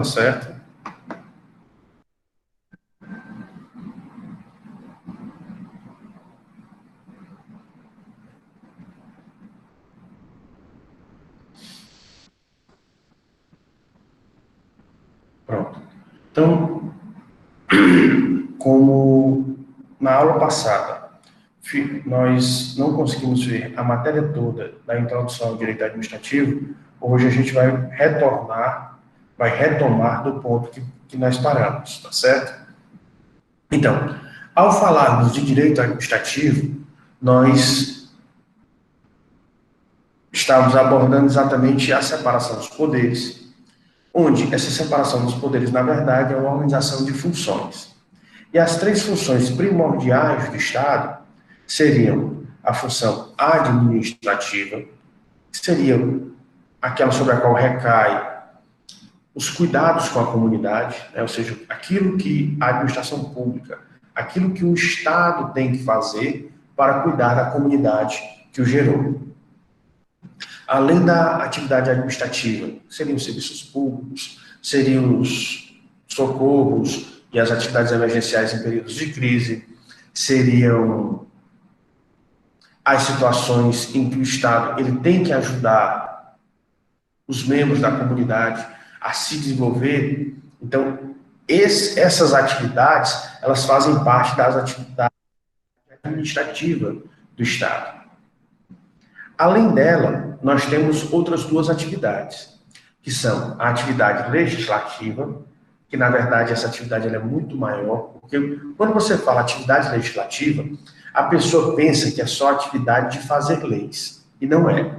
certo? Pronto. Então, como na aula passada, nós não conseguimos ver a matéria toda da introdução ao direito administrativo, hoje a gente vai retomar do ponto que nós paramos, tá certo? Então, ao falarmos de direito administrativo, nós estamos abordando exatamente a separação dos poderes, onde essa separação dos poderes, na verdade, é uma organização de funções. E as três funções primordiais do Estado seriam a função administrativa, que seria aquela sobre a qual recai os cuidados com a comunidade, né? Ou seja, aquilo que a administração pública, aquilo que o Estado tem que fazer para cuidar da comunidade que o gerou. Além da atividade administrativa, seriam os serviços públicos, seriam os socorros e as atividades emergenciais em períodos de crise, seriam as situações em que o Estado ele tem que ajudar os membros da comunidade a se desenvolver. Então, essas atividades, elas fazem parte das atividades administrativas do Estado. Além dela, nós temos outras duas atividades, que são a atividade legislativa, que na verdade essa atividade ela é muito maior, porque quando você fala atividade legislativa, a pessoa pensa que é só a atividade de fazer leis, e não é.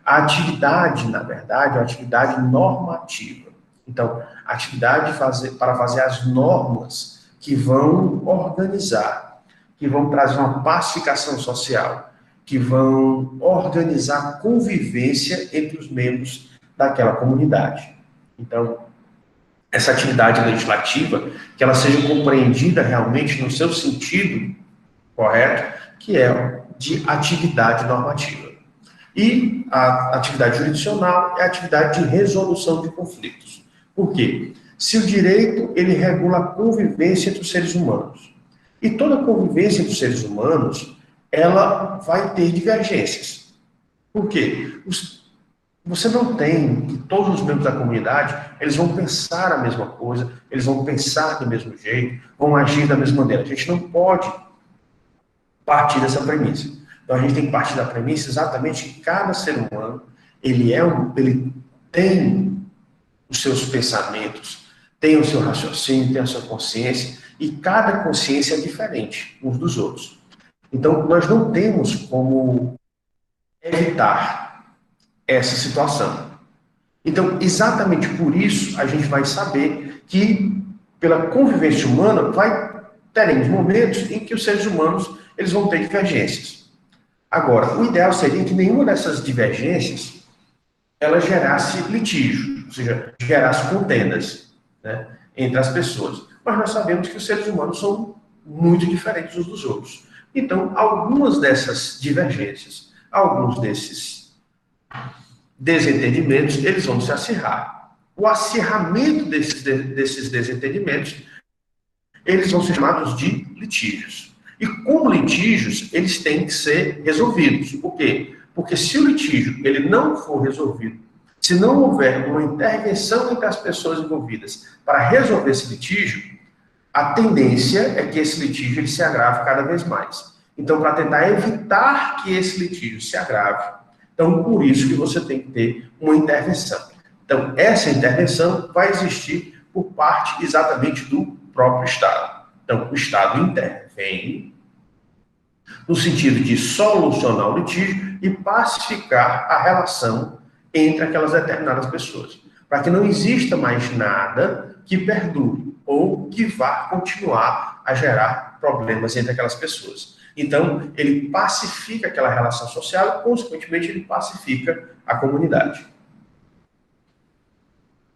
A atividade, na verdade, é uma atividade normativa. Então, a atividade para fazer as normas que vão organizar, que vão trazer uma pacificação social, que vão organizar a convivência entre os membros daquela comunidade. Então, essa atividade legislativa, que ela seja compreendida realmente no seu sentido correto, que é de atividade normativa. E a atividade jurisdicional é a atividade de resolução de conflitos. Por quê? Se o direito, ele regula a convivência entre os seres humanos, e toda convivência entre os seres humanos, ela vai ter divergências. Por quê? Você não tem que todos os membros da comunidade, eles vão pensar a mesma coisa, eles vão pensar do mesmo jeito, vão agir da mesma maneira. A gente não pode partir dessa premissa. Então a gente tem que partir da premissa exatamente que cada ser humano, ele tem os seus pensamentos, tem o seu raciocínio, tem a sua consciência, e cada consciência é diferente uns dos outros. Então, nós não temos como evitar essa situação. Então, exatamente por isso, a gente vai saber que, pela convivência humana, teremos momentos em que os seres humanos eles vão ter divergências. Agora, o ideal seria que nenhuma dessas divergências ela gerasse litígio, ou seja, gerasse contendas, né, entre as pessoas. Mas nós sabemos que os seres humanos são muito diferentes uns dos outros. Então, algumas dessas divergências, alguns desses desentendimentos, eles vão se acirrar. O acirramento desses desentendimentos, eles vão ser chamados de litígios. E como litígios, eles têm que ser resolvidos. Por quê? Porque se o litígio ele não for resolvido, se não houver uma intervenção entre as pessoas envolvidas para resolver esse litígio, a tendência é que esse litígio ele se agrave cada vez mais. Então, para tentar evitar que esse litígio se agrave, então por isso que você tem que ter uma intervenção. Então, essa intervenção vai existir por parte exatamente do próprio Estado. Então, o Estado intervém no sentido de solucionar o litígio e pacificar a relação entre aquelas determinadas pessoas, para que não exista mais nada que perdure ou que vá continuar a gerar problemas entre aquelas pessoas. Então, ele pacifica aquela relação social e, consequentemente, ele pacifica a comunidade.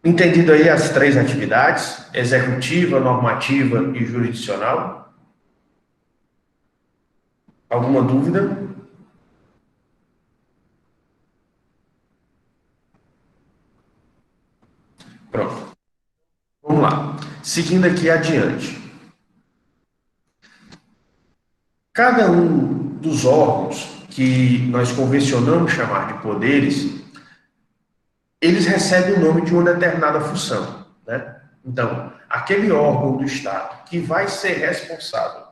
Entendido aí as três atividades, executiva, normativa e jurisdicional? Alguma dúvida? Pronto. Seguindo aqui adiante. Cada um dos órgãos que nós convencionamos chamar de poderes, eles recebem o nome de uma determinada função, né? Então, aquele órgão do Estado que vai ser responsável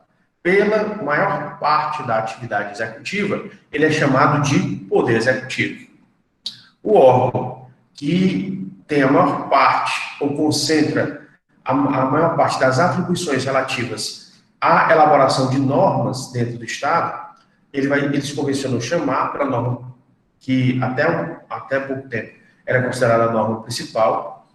pela maior parte da atividade executiva, ele é chamado de poder executivo. O órgão que tem a maior parte, ou concentra a maior parte das atribuições relativas à elaboração de normas dentro do Estado, eles convencionam chamar para a norma que até pouco tempo era considerada a norma principal,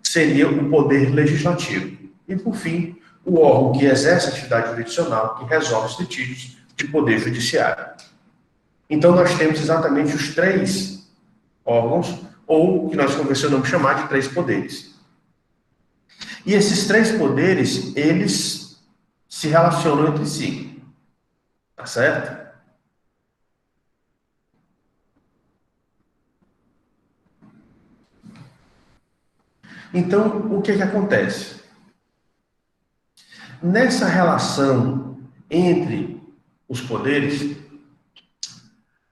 seria o poder legislativo. E, por fim, o órgão que exerce a atividade jurisdicional, que resolve os litígios, de poder judiciário. Então, nós temos exatamente os três órgãos, ou que nós convencionamos chamar de três poderes. E esses três poderes, eles se relacionam entre si. Tá certo? Então, o que acontece? Nessa relação entre os poderes,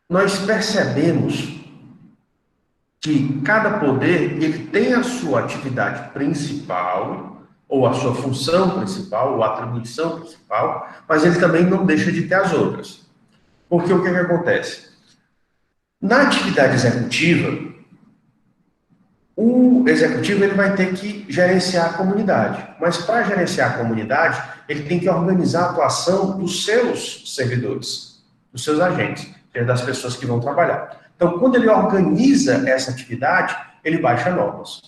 nós percebemos que cada poder ele tem a sua atividade principal, ou a sua função principal, ou a atribuição principal, mas ele também não deixa de ter as outras. Porque o que acontece? Na atividade executiva, o executivo ele vai ter que gerenciar a comunidade, mas para gerenciar a comunidade, ele tem que organizar a atuação dos seus servidores, dos seus agentes, das pessoas que vão trabalhar. Então, quando ele organiza essa atividade, ele baixa normas.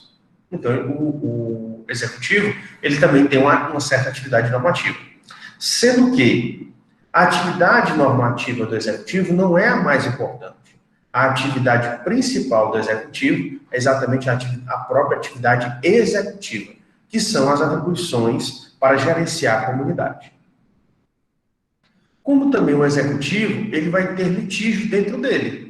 Então, o executivo, ele também tem uma certa atividade normativa. Sendo que a atividade normativa do executivo não é a mais importante. A atividade principal do executivo é exatamente a própria atividade executiva, que são as atribuições para gerenciar a comunidade. Como também o executivo, ele vai ter litígios dentro dele.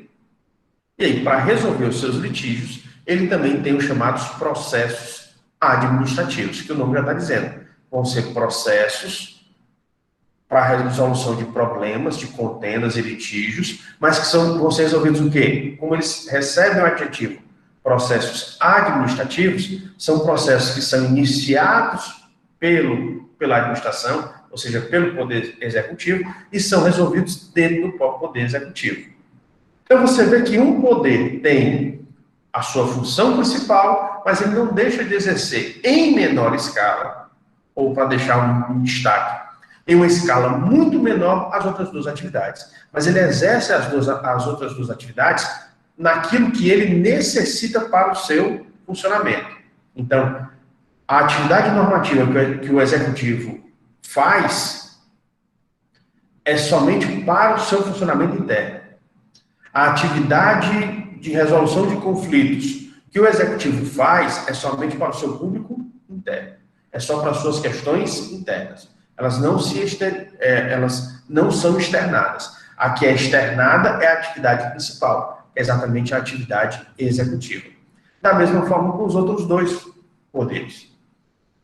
E aí, para resolver os seus litígios, ele também tem os chamados processos administrativos, que o nome já está dizendo. Vão ser processos para a resolução de problemas, de contendas e litígios, mas que vão ser resolvidos o quê? Como eles recebem o adjetivo processos administrativos, são processos que são iniciados pela administração, ou seja, pelo Poder Executivo, e são resolvidos dentro do próprio Poder Executivo. Então, você vê que um poder tem a sua função principal, mas ele não deixa de exercer em menor escala, ou para deixar um destaque, em uma escala muito menor as outras duas atividades. Mas ele exerce as outras duas atividades naquilo que ele necessita para o seu funcionamento. Então, a atividade normativa que o executivo faz é somente para o seu funcionamento interno. A atividade de resolução de conflitos que o executivo faz é somente para o seu público interno. É só para as suas questões internas. Elas não são externadas. A que é externada é a atividade principal, exatamente a atividade executiva. Da mesma forma com os outros dois poderes.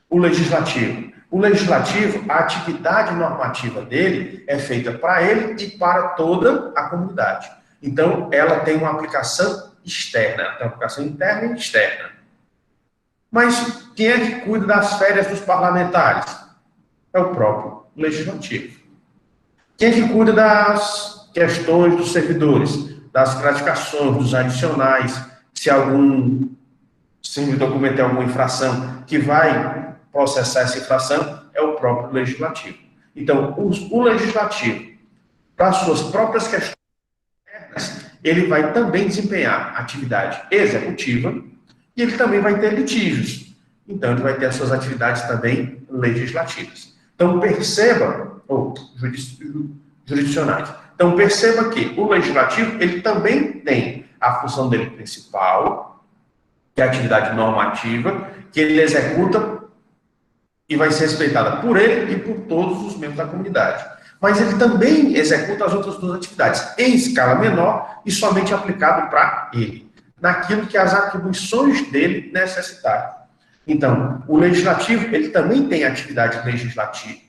O legislativo. O legislativo, a atividade normativa dele é feita para ele e para toda a comunidade. Então, ela tem uma aplicação externa, tem uma aplicação interna e externa. Mas quem é que cuida das férias dos parlamentares? É o próprio legislativo. Quem é que cuida das questões dos servidores, das gratificações, dos adicionais, se algum servidor cometer alguma infração que vai processar essa infração, é o próprio legislativo. Então, o legislativo, para as suas próprias questões internas, ele vai também desempenhar atividade executiva e ele também vai ter litígios. Então, ele vai ter as suas atividades também legislativas. Então, perceba, ou jurisdicionais. Então, perceba que o legislativo, ele também tem a função dele principal, que é a atividade normativa, que ele executa e vai ser respeitada por ele e por todos os membros da comunidade. Mas ele também executa as outras duas atividades em escala menor e somente aplicado para ele, naquilo que as atribuições dele necessitarem. Então, o legislativo, ele também tem atividade legislativa,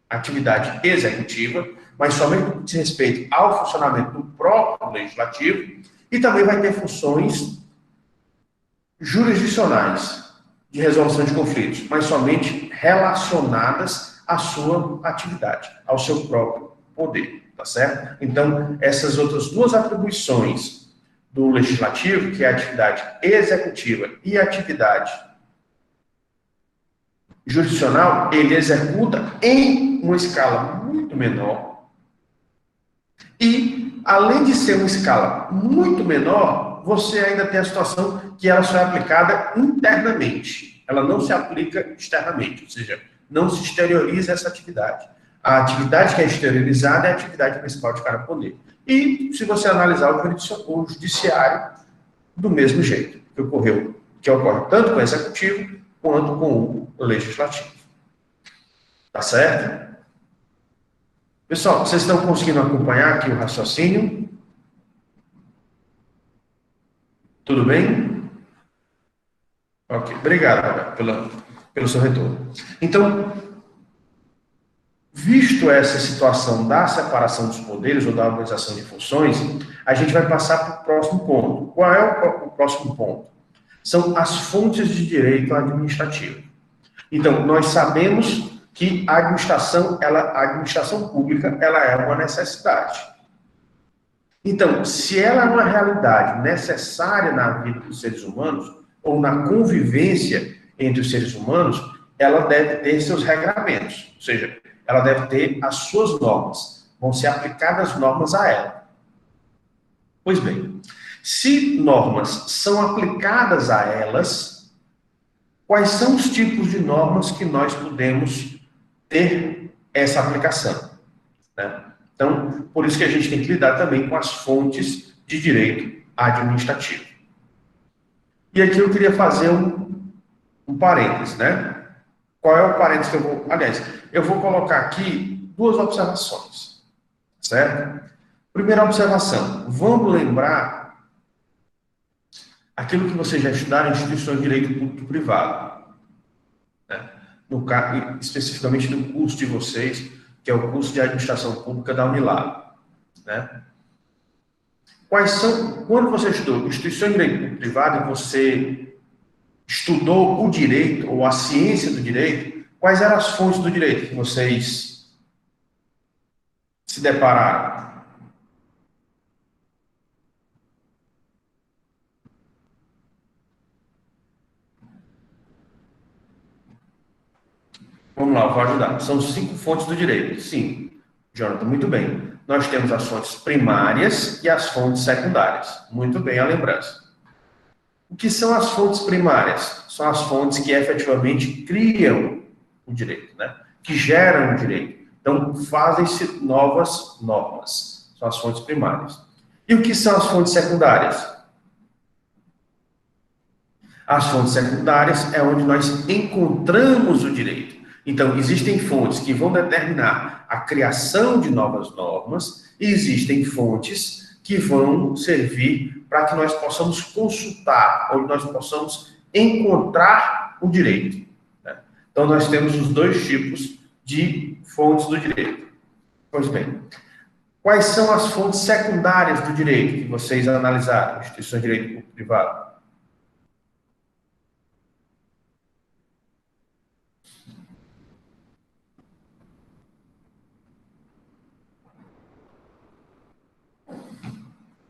atividade executiva, mas somente no que diz respeito ao funcionamento do próprio legislativo, e também vai ter funções jurisdicionais de resolução de conflitos, mas somente relacionadas à sua atividade, ao seu próprio poder, tá certo? Então, essas outras duas atribuições do legislativo, que é a atividade executiva e a atividade jurisdicional, ele executa em uma escala muito menor e, além de ser uma escala muito menor, você ainda tem a situação que ela só é aplicada internamente. Ela não se aplica externamente, ou seja, não se exterioriza essa atividade. A atividade que é exteriorizada é a atividade principal de cada poder. E, se você analisar o judiciário, do mesmo jeito que ocorre tanto com o executivo quanto com o legislativo. Tá certo? Pessoal, vocês estão conseguindo acompanhar aqui o raciocínio? Tudo bem? Ok. Obrigado, Roberto, pelo seu retorno. Então, visto essa situação da separação dos poderes ou da organização de funções, a gente vai passar para o próximo ponto. Qual é o próximo ponto? São as fontes de direito administrativo. Então, nós sabemos que a administração pública, ela é uma necessidade. Então, se ela é uma realidade necessária na vida dos seres humanos, ou na convivência entre os seres humanos, ela deve ter seus regramentos, ou seja, ela deve ter as suas normas, vão ser aplicadas normas a ela. Pois bem, se normas são aplicadas a elas, quais são os tipos de normas que nós podemos ter essa aplicação, né? Então, por isso que a gente tem que lidar também com as fontes de direito administrativo. E aqui eu queria fazer um parênteses, né? Qual é o parênteses que eu vou... Aliás, eu vou colocar aqui duas observações, certo? Primeira observação, vamos lembrar aquilo que vocês já estudaram em instituições de direito público-privado, né? No caso, especificamente no curso de vocês, que é o curso de administração pública da Unilab, né? Quais são, quando você estudou instituições de direito privado, você estudou o direito ou a ciência do direito, quais eram as fontes do direito que vocês se depararam? Vamos lá, eu vou ajudar. São 5 fontes do direito. Sim, Jonathan, muito bem. Nós temos as fontes primárias e as fontes secundárias. Muito bem a lembrança. O que são as fontes primárias? São as fontes que efetivamente criam o direito, né? Que geram o direito. Então, fazem-se novas normas. São as fontes primárias. E o que são as fontes secundárias? As fontes secundárias é onde nós encontramos o direito. Então, existem fontes que vão determinar a criação de novas normas e existem fontes que vão servir para que nós possamos consultar, onde nós possamos encontrar o direito, né? Então, nós temos os dois tipos de fontes do direito. Pois bem, quais são as fontes secundárias do direito que vocês analisaram, instituições de direito público privado?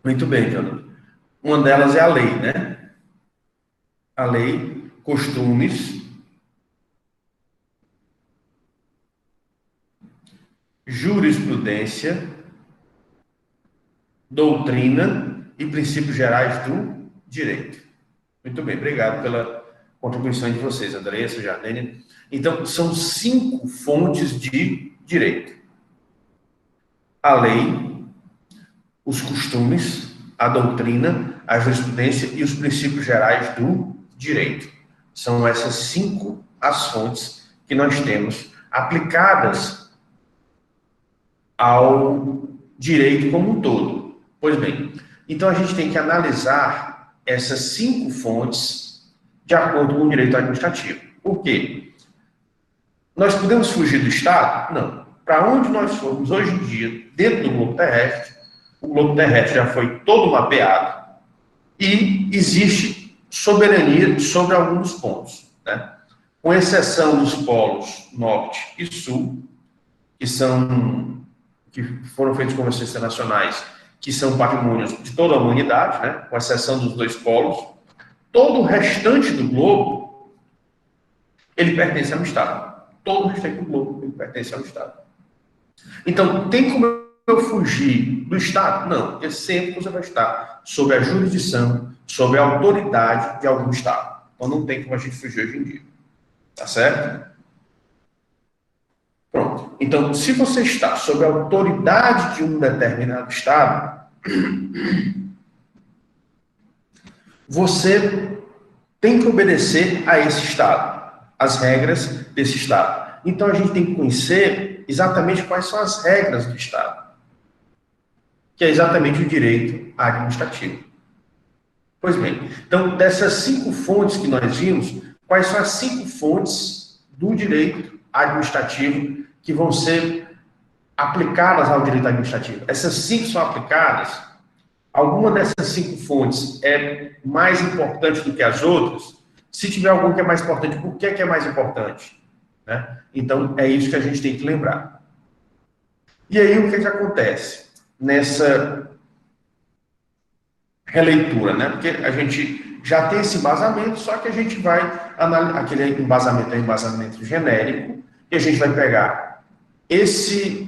Muito bem, Jonathan. Uma delas é a lei, né? A lei, costumes, jurisprudência, doutrina e princípios gerais do direito. Muito bem, obrigado pela contribuição de vocês, Andressa, Jardênia. Então, são 5 fontes de direito: a lei, os costumes, a doutrina, a jurisprudência e os princípios gerais do direito. São essas 5 as fontes que nós temos aplicadas ao direito como um todo. Pois bem, então a gente tem que analisar essas 5 fontes de acordo com o direito administrativo. Por quê? Nós podemos fugir do Estado? Não. Para onde nós formos hoje em dia, dentro do globo terrestre, o globo terrestre já foi todo mapeado e existe soberania sobre alguns pontos, né? Com exceção dos polos norte e sul, que foram feitas convenções internacionais, que são patrimônios de toda a humanidade, né? Com exceção dos dois polos, todo o restante do globo, ele pertence ao Estado. Todo o restante do globo, ele pertence ao Estado. Então, tem como eu fugir do Estado? Não, porque sempre você vai estar sob a jurisdição, sob a autoridade de algum Estado. Então, não tem como a gente fugir hoje em dia. Tá certo? Pronto. Então, se você está sob a autoridade de um determinado Estado, você tem que obedecer a esse Estado, as regras desse Estado. Então, a gente tem que conhecer exatamente quais são as regras do Estado, que é exatamente o direito administrativo. Pois bem, então, dessas 5 fontes que nós vimos, quais são as 5 fontes do direito administrativo que vão ser aplicadas ao direito administrativo? Essas 5 são aplicadas. Alguma dessas 5 fontes é mais importante do que as outras? Se tiver alguma que é mais importante, por que é mais importante? Né? Então, é isso que a gente tem que lembrar. E aí, o que acontece nessa releitura, né? Porque a gente já tem esse embasamento, só que a gente vai analisar, aquele embasamento é um embasamento genérico, e a gente vai pegar esse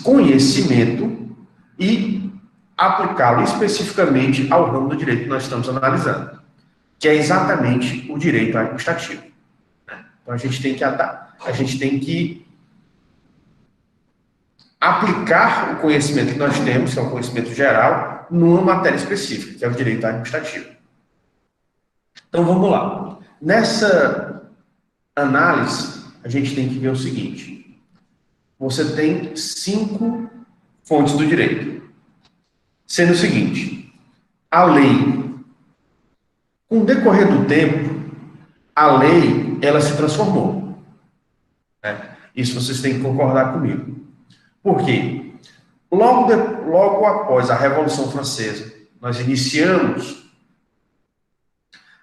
conhecimento e aplicá-lo especificamente ao ramo do direito que nós estamos analisando, que é exatamente o direito administrativo. Então, a gente tem que aplicar o conhecimento que nós temos, que é um conhecimento geral, numa matéria específica, que é o direito administrativo. Então, vamos lá. Nessa análise, a gente tem que ver o seguinte. Você tem 5 fontes do direito. Sendo o seguinte, a lei, com o decorrer do tempo, a lei, ela se transformou. Né? Isso vocês têm que concordar comigo. Por quê? Logo após a Revolução Francesa, nós iniciamos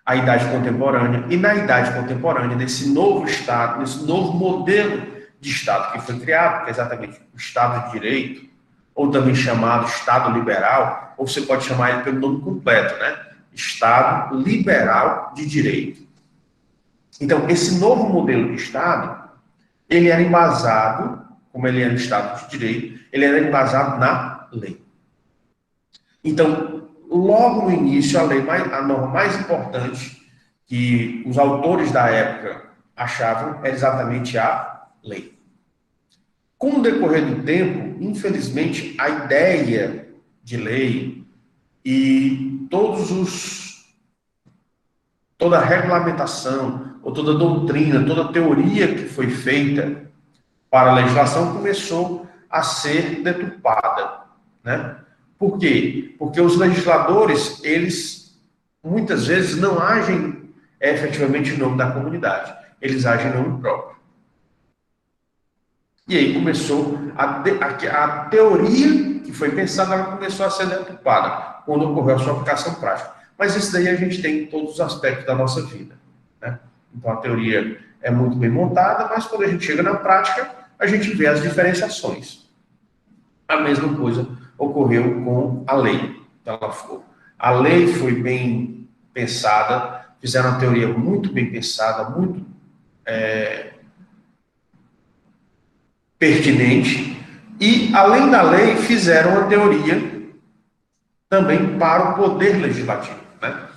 a Idade Contemporânea, e na Idade Contemporânea, nesse novo Estado, nesse novo modelo de Estado que foi criado, que é exatamente o Estado de Direito, ou também chamado Estado Liberal, ou você pode chamar ele pelo nome completo, né? Estado Liberal de Direito. Então, esse novo modelo de Estado, ele era embasado, como ele era um Estado de Direito, ele era embasado na lei. Então, logo no início, a norma mais importante que os autores da época achavam era exatamente a lei. Com o decorrer do tempo, infelizmente, a ideia de lei e toda a regulamentação, ou toda a doutrina, toda a teoria que foi feita para a legislação começou a ser deturpada, né? Por quê? Porque os legisladores, eles muitas vezes não agem efetivamente em nome da comunidade, eles agem em nome próprio. E aí começou a teoria que foi pensada, ela começou a ser deturpada quando ocorreu a sua aplicação prática. Mas isso daí a gente tem em todos os aspectos da nossa vida, né? Então a teoria é muito bem montada, mas quando a gente chega na prática, a gente vê as diferenciações. A mesma coisa ocorreu com a lei. Então, a lei foi bem pensada, fizeram uma teoria muito bem pensada, muito pertinente, e, além da lei, fizeram uma teoria também para o poder legislativo, né?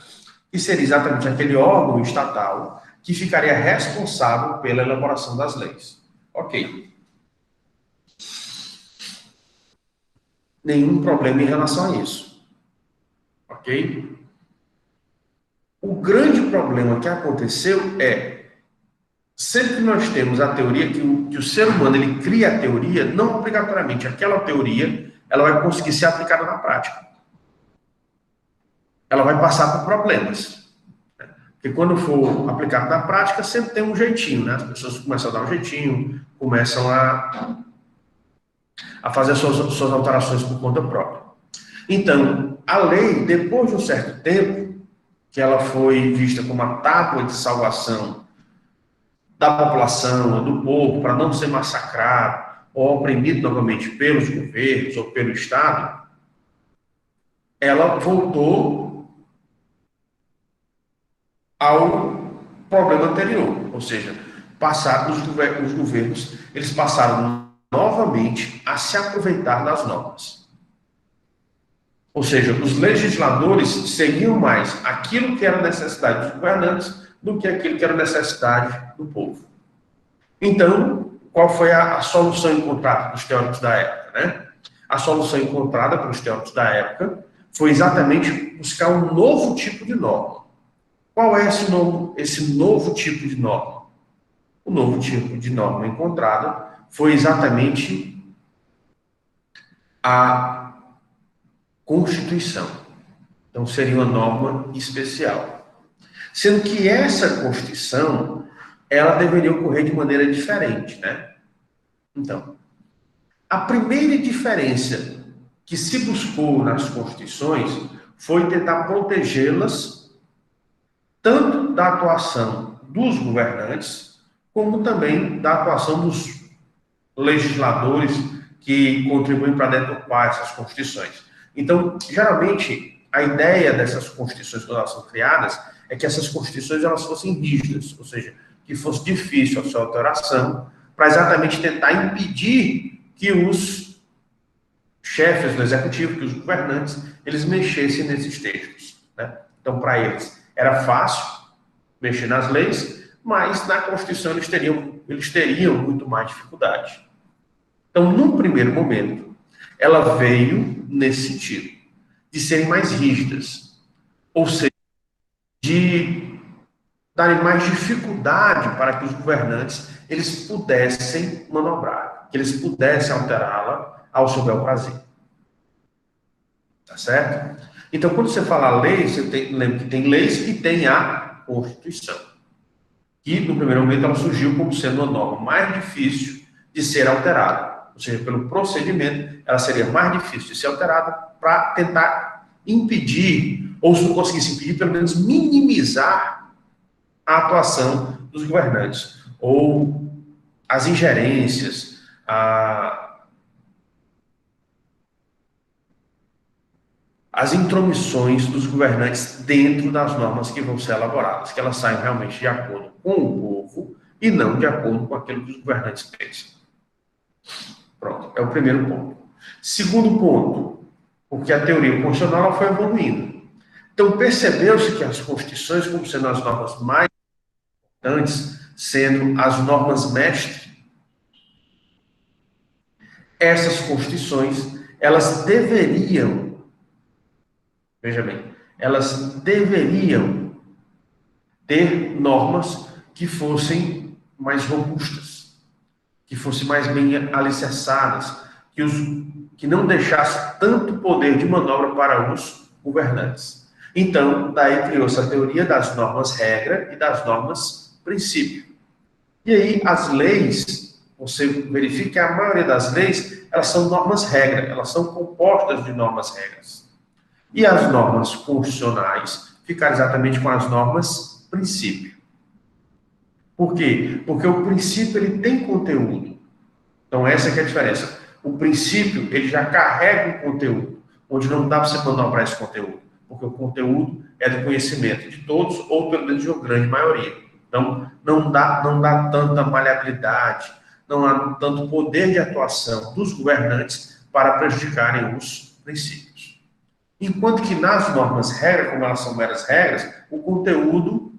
Que seria exatamente aquele órgão estatal que ficaria responsável pela elaboração das leis. Ok. Nenhum problema em relação a isso. Ok? O grande problema que aconteceu é, sempre que nós temos a teoria, que o ser humano ele cria a teoria, não obrigatoriamente aquela teoria ela vai conseguir ser aplicada na prática. Ela vai passar por problemas. Porque quando for aplicado na prática, sempre tem um jeitinho, né? As pessoas começam a dar um jeitinho, começam a fazer suas alterações por conta própria. Então, a lei, depois de um certo tempo, que ela foi vista como uma tábua de salvação da população, do povo, para não ser massacrado ou oprimido novamente pelos governos ou pelo Estado, ela voltou ao problema anterior, ou seja, os governos, eles passaram novamente a se aproveitar das normas. Ou seja, os legisladores seguiam mais aquilo que era necessidade dos governantes do que aquilo que era necessidade do povo. Então, qual foi a solução encontrada pelos teóricos da época, né? A solução encontrada pelos teóricos da época foi exatamente buscar um novo tipo de norma. Qual é esse novo tipo de norma? O novo tipo de norma encontrada foi exatamente a Constituição. Então, seria uma norma especial. Sendo que essa Constituição, ela deveria ocorrer de maneira diferente, né? Então, a primeira diferença que se buscou nas Constituições foi tentar protegê-las tanto da atuação dos governantes, como também da atuação dos legisladores que contribuem para deturpar essas Constituições. Então, geralmente, a ideia dessas Constituições, quando elas são criadas, é que essas Constituições elas fossem rígidas, ou seja, que fosse difícil a sua alteração, para exatamente tentar impedir que os chefes do executivo, que os governantes, eles mexessem nesses textos, né? Então, para eles, era fácil mexer nas leis, mas na Constituição eles teriam muito mais dificuldade. Então, num primeiro momento, ela veio nesse sentido, de serem mais rígidas, ou seja, de darem mais dificuldade para que os governantes eles pudessem manobrar, que eles pudessem alterá-la ao seu bel prazer. Tá certo? Então, quando você fala lei, lembra que tem leis e tem a Constituição. Que, no primeiro momento, ela surgiu como sendo uma norma mais difícil de ser alterada. Ou seja, pelo procedimento, ela seria mais difícil de ser alterada para tentar impedir, ou se não conseguisse impedir, pelo menos minimizar a atuação dos governantes, ou as ingerências, as intromissões dos governantes dentro das normas que vão ser elaboradas, que elas saiam realmente de acordo com o povo e não de acordo com aquilo que os governantes pensam. Pronto, é o primeiro ponto. Segundo ponto, porque a teoria constitucional ela foi evoluindo. Então, percebeu-se que as constituições, como sendo as normas mais importantes, sendo as normas mestres, essas constituições, elas deveriam, veja bem, elas deveriam ter normas que fossem mais robustas, que fossem mais bem alicerçadas, que não deixasse tanto poder de manobra para os governantes. Então, daí criou-se a teoria das normas-regra e das normas-princípio. E aí, as leis, você verifica que a maioria das leis, elas são normas-regra, elas são compostas de normas-regras. E as normas constitucionais ficaram exatamente com as normas-princípio. Por quê? Porque o princípio ele tem conteúdo. Então, essa que é a diferença. O princípio, ele já carrega um conteúdo, onde não dá para você manobrar esse conteúdo, porque o conteúdo é do conhecimento de todos, ou pelo menos de uma grande maioria. Então, não dá tanta maleabilidade, não há tanto poder de atuação dos governantes para prejudicarem os princípios. Enquanto que nas normas regras, como elas são meras regras, o conteúdo,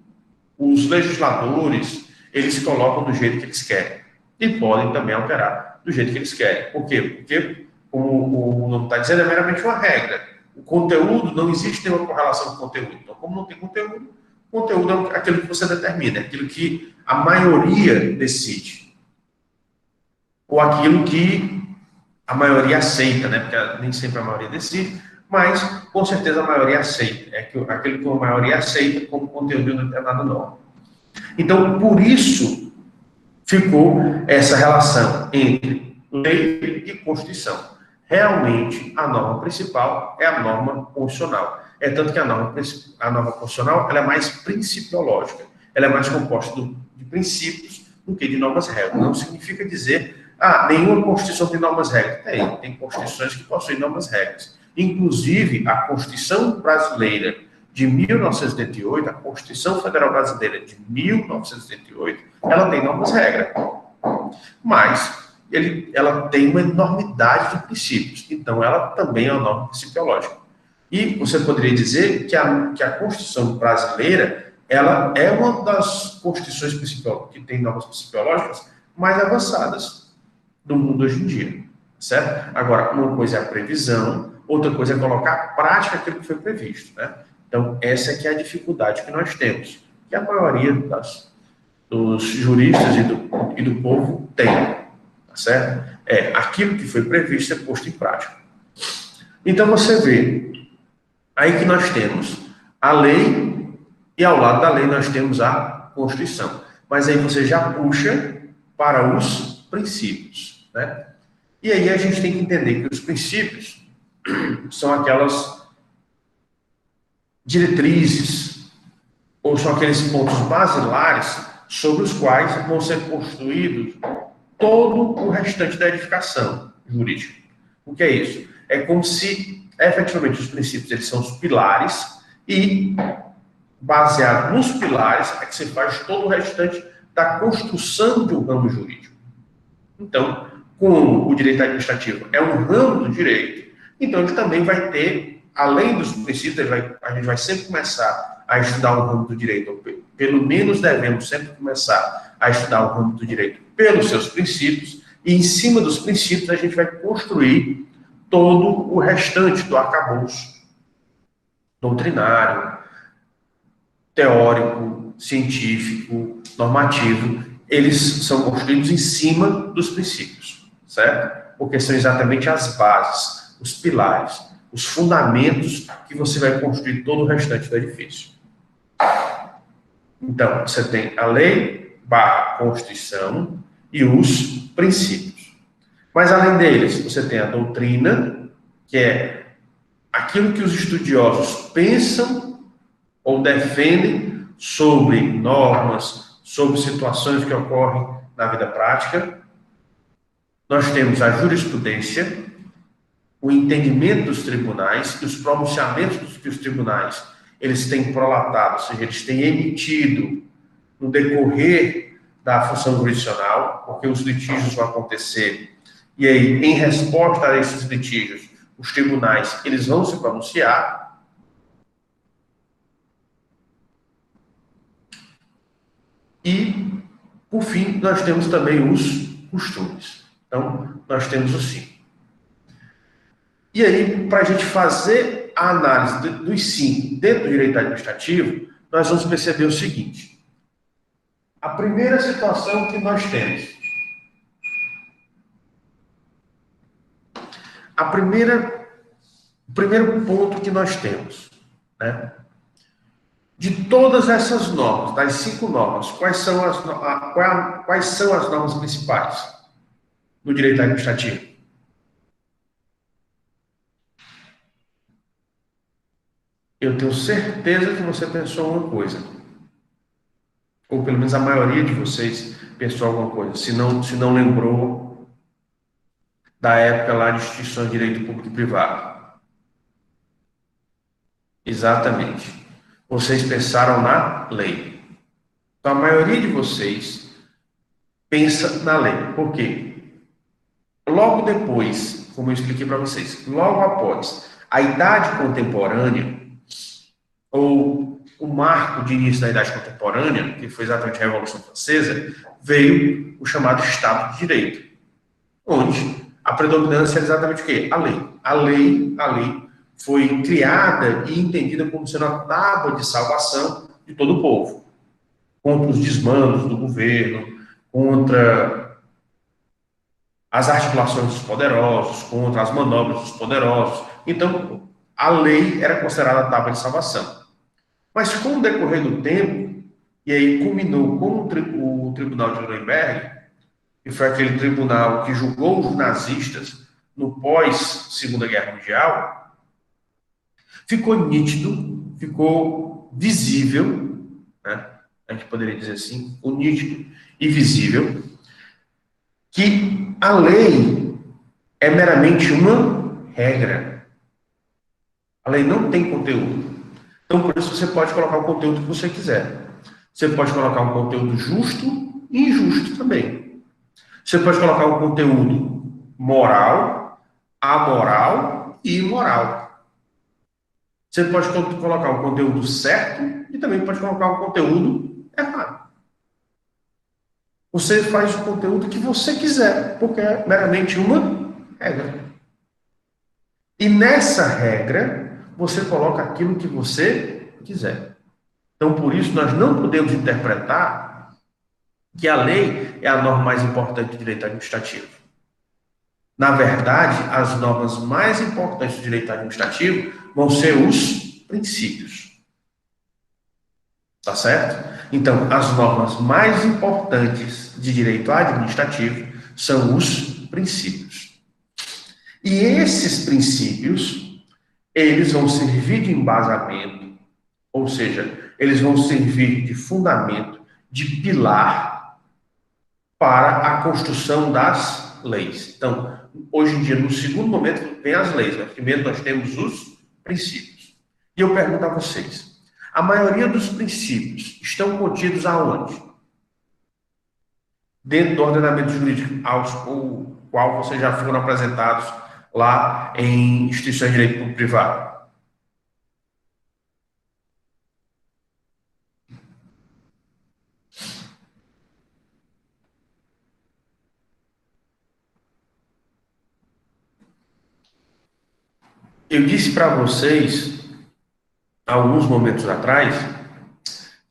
os legisladores, eles colocam do jeito que eles querem. E podem também alterar do jeito que eles querem. Por quê? Porque, como o nome está dizendo, é meramente uma regra. O conteúdo, não existe nenhuma correlação com o conteúdo. Então, como não tem conteúdo, o conteúdo é aquilo que você determina, é aquilo que a maioria decide. Ou aquilo que a maioria aceita, né? Porque nem sempre a maioria decide, mas com certeza a maioria aceita. É aquele que a maioria aceita como conteúdo de uma determinada norma. Então, por isso, ficou essa relação entre lei e Constituição. Realmente, a norma principal é a norma constitucional. É tanto que a norma constitucional ela é mais principiológica. Ela é mais composta de princípios do que de normas-regras. Não significa dizer, nenhuma Constituição tem normas-regras. Tem Constituições que possuem normas-regras. Inclusive, a Constituição brasileira de 1988, a Constituição Federal Brasileira de 1988, ela tem normas-regras. Mas ela tem uma enormidade de princípios. Então, ela também é uma norma principiológica. E você poderia dizer que a Constituição brasileira ela é uma das constituições que tem normas principiológicas mais avançadas do mundo hoje em dia, certo? Agora, uma coisa é a previsão, outra coisa é colocar à prática aquilo que foi previsto, né? Então, essa é que é a dificuldade que nós temos, que a maioria dos juristas e do povo tem, tá certo? É aquilo que foi previsto é posto em prática. Então, você vê aí que nós temos a lei e ao lado da lei nós temos a Constituição. Mas aí você já puxa para os princípios, né? E aí a gente tem que entender que os princípios são aquelas diretrizes ou são aqueles pontos basilares sobre os quais vão ser construídos todo o restante da edificação jurídica. O que é isso? É como se, efetivamente, os princípios eles são os pilares e, baseado nos pilares, é que você faz todo o restante da construção de um ramo jurídico. Então, como o direito administrativo é um ramo do direito, então ele também vai ter, além dos princípios, a gente vai sempre começar a estudar o ramo do direito, ou pelo menos devemos sempre começar a estudar o ramo do direito pelos seus princípios, e em cima dos princípios a gente vai construir todo o restante do arcabouço doutrinário, teórico, científico, normativo. Eles são construídos em cima dos princípios, certo? Porque são exatamente as bases, os pilares, os fundamentos que você vai construir todo o restante do edifício. Então, você tem a lei / Constituição e os princípios. Mas, além deles, você tem a doutrina, que é aquilo que os estudiosos pensam ou defendem sobre normas, sobre situações que ocorrem na vida prática. Nós temos a jurisprudência, o entendimento dos tribunais e os pronunciamentos que os tribunais eles têm prolatado, ou seja, eles têm emitido no decorrer da função jurisdicional, porque os litígios vão acontecer. E aí, em resposta a esses litígios, os tribunais eles vão se pronunciar. E, por fim, nós temos também os costumes. Então, nós temos o 5. E aí, para a gente fazer a análise dos 5 dentro do direito administrativo, nós vamos perceber o seguinte. A primeira situação que nós temos. O primeiro ponto que nós temos, né? De todas essas normas, das 5 normas, quais são as normas principais no direito administrativo? Eu tenho certeza que você pensou uma coisa. Ou pelo menos a maioria de vocês pensou alguma coisa. Se não lembrou da época lá de instituição de direito público e privado. Exatamente. Vocês pensaram na lei. Então, a maioria de vocês pensa na lei. Por quê? Logo depois, como eu expliquei para vocês, logo após a idade contemporânea, ou o marco de início da idade contemporânea, que foi exatamente a Revolução Francesa, veio o chamado Estado de Direito, onde a predominância era exatamente o quê? A lei. A lei foi criada e entendida como sendo a tábua de salvação de todo o povo, contra os desmandos do governo, contra as articulações dos poderosos, contra as manobras dos poderosos. Então, a lei era considerada a tábua de salvação. Mas com o decorrer do tempo, e aí culminou com o Tribunal de Nuremberg, que foi aquele tribunal que julgou os nazistas no pós-Segunda Guerra Mundial, ficou nítido, ficou visível, né? A gente poderia dizer assim, o nítido e visível, que a lei é meramente uma regra. A lei não tem conteúdo. Então, por isso, você pode colocar o conteúdo que você quiser. Você pode colocar um conteúdo justo e injusto também. Você pode colocar um conteúdo moral, amoral e imoral. Você pode colocar um conteúdo certo e também pode colocar um conteúdo errado. Você faz o conteúdo que você quiser, porque é meramente uma regra. E nessa regra, você coloca aquilo que você quiser. Então, por isso, nós não podemos interpretar que a lei é a norma mais importante do direito administrativo. Na verdade, as normas mais importantes do direito administrativo vão ser os princípios. Tá certo? Então, as normas mais importantes de direito administrativo são os princípios. E esses princípios, eles vão servir de embasamento, ou seja, eles vão servir de fundamento, de pilar para a construção das leis. Então, hoje em dia, no segundo momento, vem as leis, mas primeiro nós temos os princípios. E eu pergunto a vocês, a maioria dos princípios estão contidos aonde? Dentro do ordenamento jurídico ao qual vocês já foram apresentados lá em instituições de direito público privado. Eu disse para vocês, há alguns momentos atrás,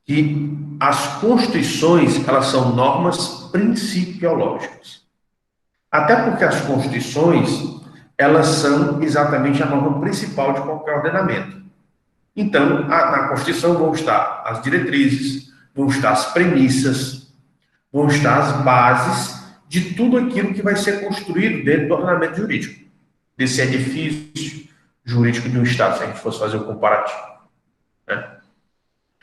que as constituições, elas são normas principiológicas. Até porque as constituições, elas são exatamente a norma principal de qualquer ordenamento. Então, na Constituição vão estar as diretrizes, vão estar as premissas, vão estar as bases de tudo aquilo que vai ser construído dentro do ordenamento jurídico, desse edifício jurídico de um Estado, se a gente fosse fazer o comparativo, né?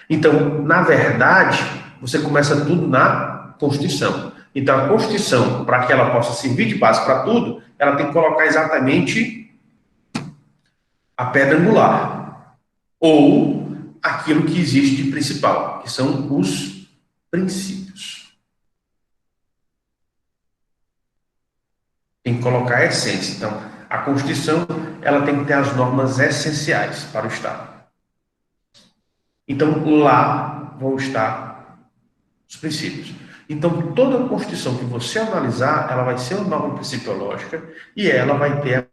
Então, na verdade, você começa tudo na Constituição. Então, a Constituição, para que ela possa servir de base para tudo, ela tem que colocar exatamente a pedra angular, ou aquilo que existe de principal, que são os princípios. Tem que colocar a essência. Então, a Constituição, ela tem que ter as normas essenciais para o Estado. Então, lá vão estar os princípios. Então, toda a Constituição que você analisar, ela vai ser uma norma principiológica e ela vai ter,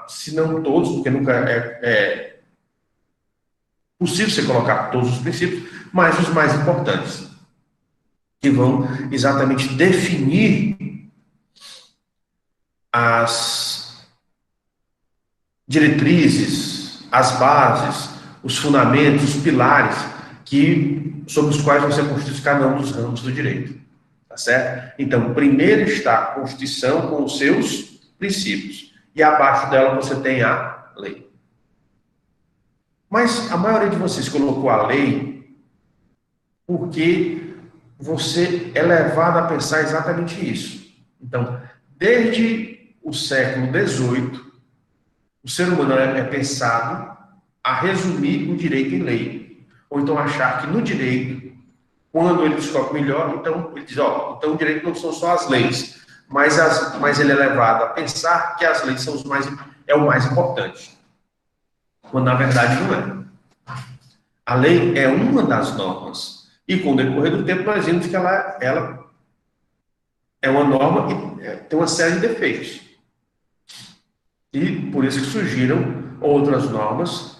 se não todos, porque nunca é possível você colocar todos os princípios, mas os mais importantes, que vão exatamente definir as diretrizes, as bases, os fundamentos, os pilares sobre os quais você constitui cada um dos ramos do direito. Tá certo? Então, primeiro está a Constituição com os seus princípios. E abaixo dela você tem a lei. Mas a maioria de vocês colocou a lei porque você é levado a pensar exatamente isso. Então, desde o século XVIII, o ser humano é pensado a resumir o direito em lei. Ou então achar que no direito, quando ele descobre melhor, então ele diz, então o direito não são só as leis, mas ele é levado a pensar que as leis são o mais importante. Quando na verdade não é. A lei é uma das normas. E com o decorrer do tempo nós vimos que ela é uma norma que tem uma série de defeitos. E por isso que surgiram outras normas,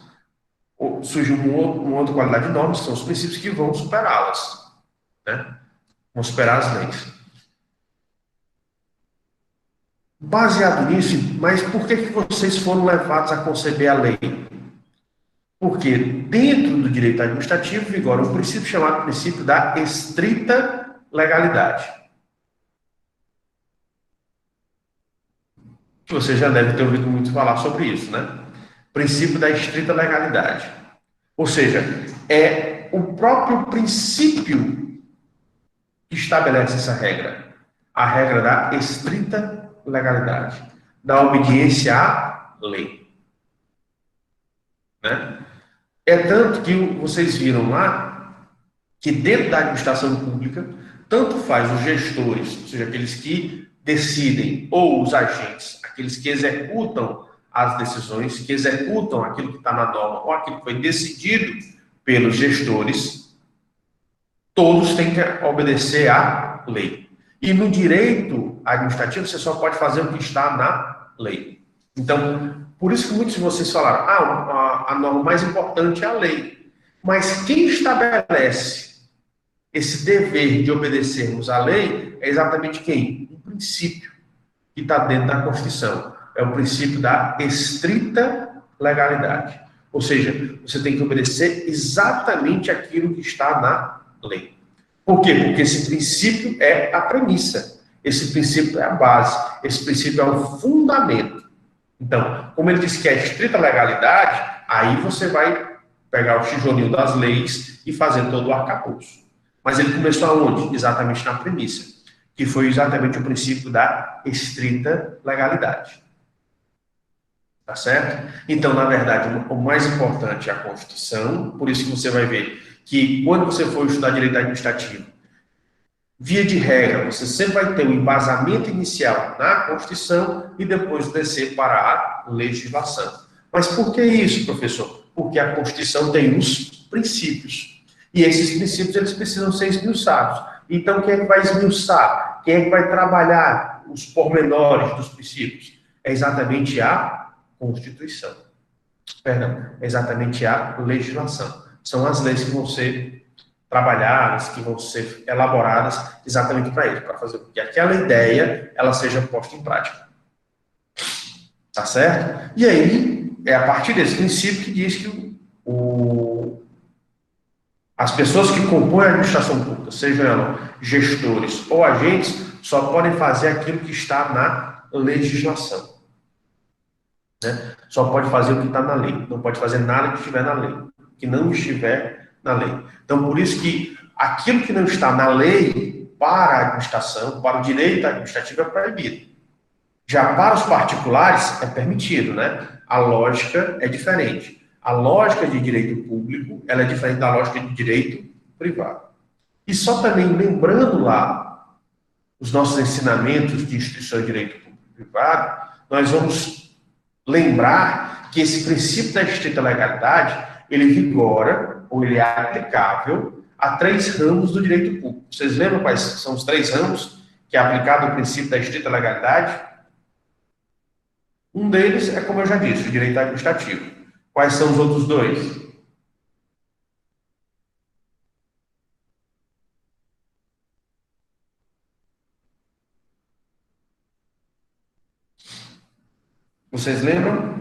surgiu uma outra qualidade de normas, que são os princípios que vão superá-las, né? Vão superar as leis. Baseado nisso, mas por que vocês foram levados a conceber a lei? Porque dentro do direito administrativo vigora um princípio chamado princípio da estrita legalidade. Você já deve ter ouvido muito falar sobre isso, né? Princípio da estrita legalidade. Ou seja, é o próprio princípio que estabelece essa regra. A regra da estrita legalidade, da obediência à lei. Né? É tanto que vocês viram lá que dentro da administração pública, tanto faz os gestores, ou seja, aqueles que decidem, ou os agentes, aqueles que executam as decisões, que executam aquilo que está na norma, ou aquilo que foi decidido pelos gestores, todos têm que obedecer à lei. E no direito administrativo, você só pode fazer o que está na lei. Então, por isso que muitos de vocês falaram, a norma mais importante é a lei. Mas quem estabelece esse dever de obedecermos à lei é exatamente quem? Um princípio que está dentro da Constituição. É o princípio da estrita legalidade. Ou seja, você tem que obedecer exatamente aquilo que está na lei. Por quê? Porque esse princípio é a premissa. Esse princípio é a base. Esse princípio é o fundamento. Então, como ele disse que é a estrita legalidade, aí você vai pegar o tijolinho das leis e fazer todo o arcabouço. Mas ele começou aonde? Exatamente na premissa, que foi exatamente o princípio da estrita legalidade. Tá certo? Então, na verdade, o mais importante é a Constituição, por isso que você vai ver que quando você for estudar direito administrativo, via de regra, você sempre vai ter um embasamento inicial na Constituição e depois descer para a legislação. Mas por que isso, professor? Porque a Constituição tem os princípios. E esses princípios, eles precisam ser esmiuçados. Então, quem é que vai esmiuçar? Quem é que vai trabalhar os pormenores dos princípios? É exatamente a Constituição. Perdão, é exatamente a legislação. São as leis que vão ser trabalhadas, que vão ser elaboradas exatamente para isso, para fazer com que aquela ideia ela seja posta em prática. Tá certo? E aí, é a partir desse princípio que diz que as pessoas que compõem a administração pública, sejam elas gestores ou agentes, só podem fazer aquilo que está na legislação. Né? Só pode fazer o que está na lei. Não pode fazer nada que estiver na lei. Que não estiver na lei. Então, por isso que aquilo que não está na lei, para a administração, para o direito administrativo, é proibido. Já para os particulares, é permitido, né? A lógica é diferente. A lógica de direito público, ela é diferente da lógica de direito privado. E só também lembrando lá os nossos ensinamentos de instituição de direito público e privado, nós vamos lembrar que esse princípio da estrita legalidade, ele vigora, ou ele é aplicável a 3 ramos do direito público. Vocês lembram quais são os 3 ramos que é aplicado o princípio da estrita legalidade? Um deles é, como eu já disse, o direito administrativo. Quais são os outros 2? Vocês lembram?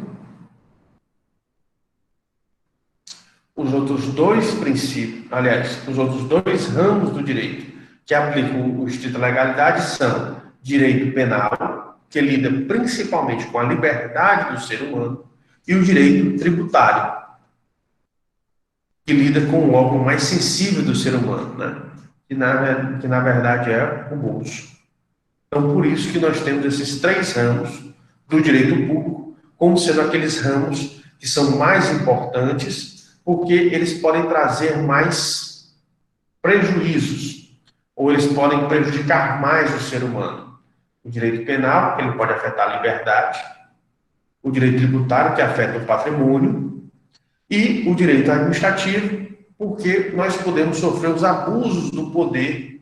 Os outros 2 princípios, aliás, os outros 2 ramos do direito que aplicam o estrita legalidade são direito penal, que lida principalmente com a liberdade do ser humano, e o direito tributário, que lida com o órgão mais sensível do ser humano, né? Que na verdade é o bolso. Então, por isso que nós temos esses 3 ramos do direito público, como sendo aqueles ramos que são mais importantes, porque eles podem trazer mais prejuízos, ou eles podem prejudicar mais o ser humano. O direito penal, que ele pode afetar a liberdade, o direito tributário, que afeta o patrimônio, e o direito administrativo, porque nós podemos sofrer os abusos do poder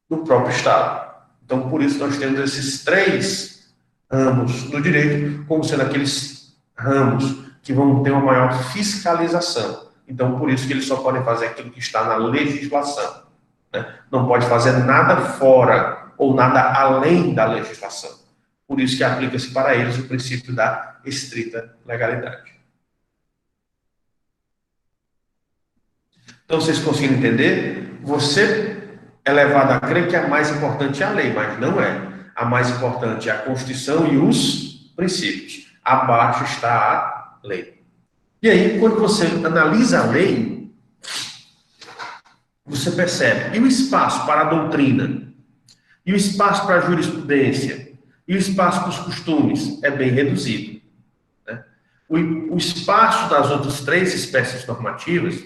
do próprio Estado. Então, por isso, nós temos esses 3 ramos do direito, como sendo aqueles ramos que vão ter uma maior fiscalização. Então, por isso que eles só podem fazer aquilo que está na legislação. Né? Não pode fazer nada fora ou nada além da legislação. por isso que aplica-se para eles o princípio da estrita legalidade. Então, vocês conseguem entender? Você é levado a crer que a mais importante é a lei, mas não é. A mais importante é a Constituição e os princípios. Abaixo está a lei. E aí, quando você analisa a lei, você percebe. E o espaço para a doutrina? E o espaço para a jurisprudência? E o espaço para os costumes? É bem reduzido. Né? O espaço das outras três espécies normativas,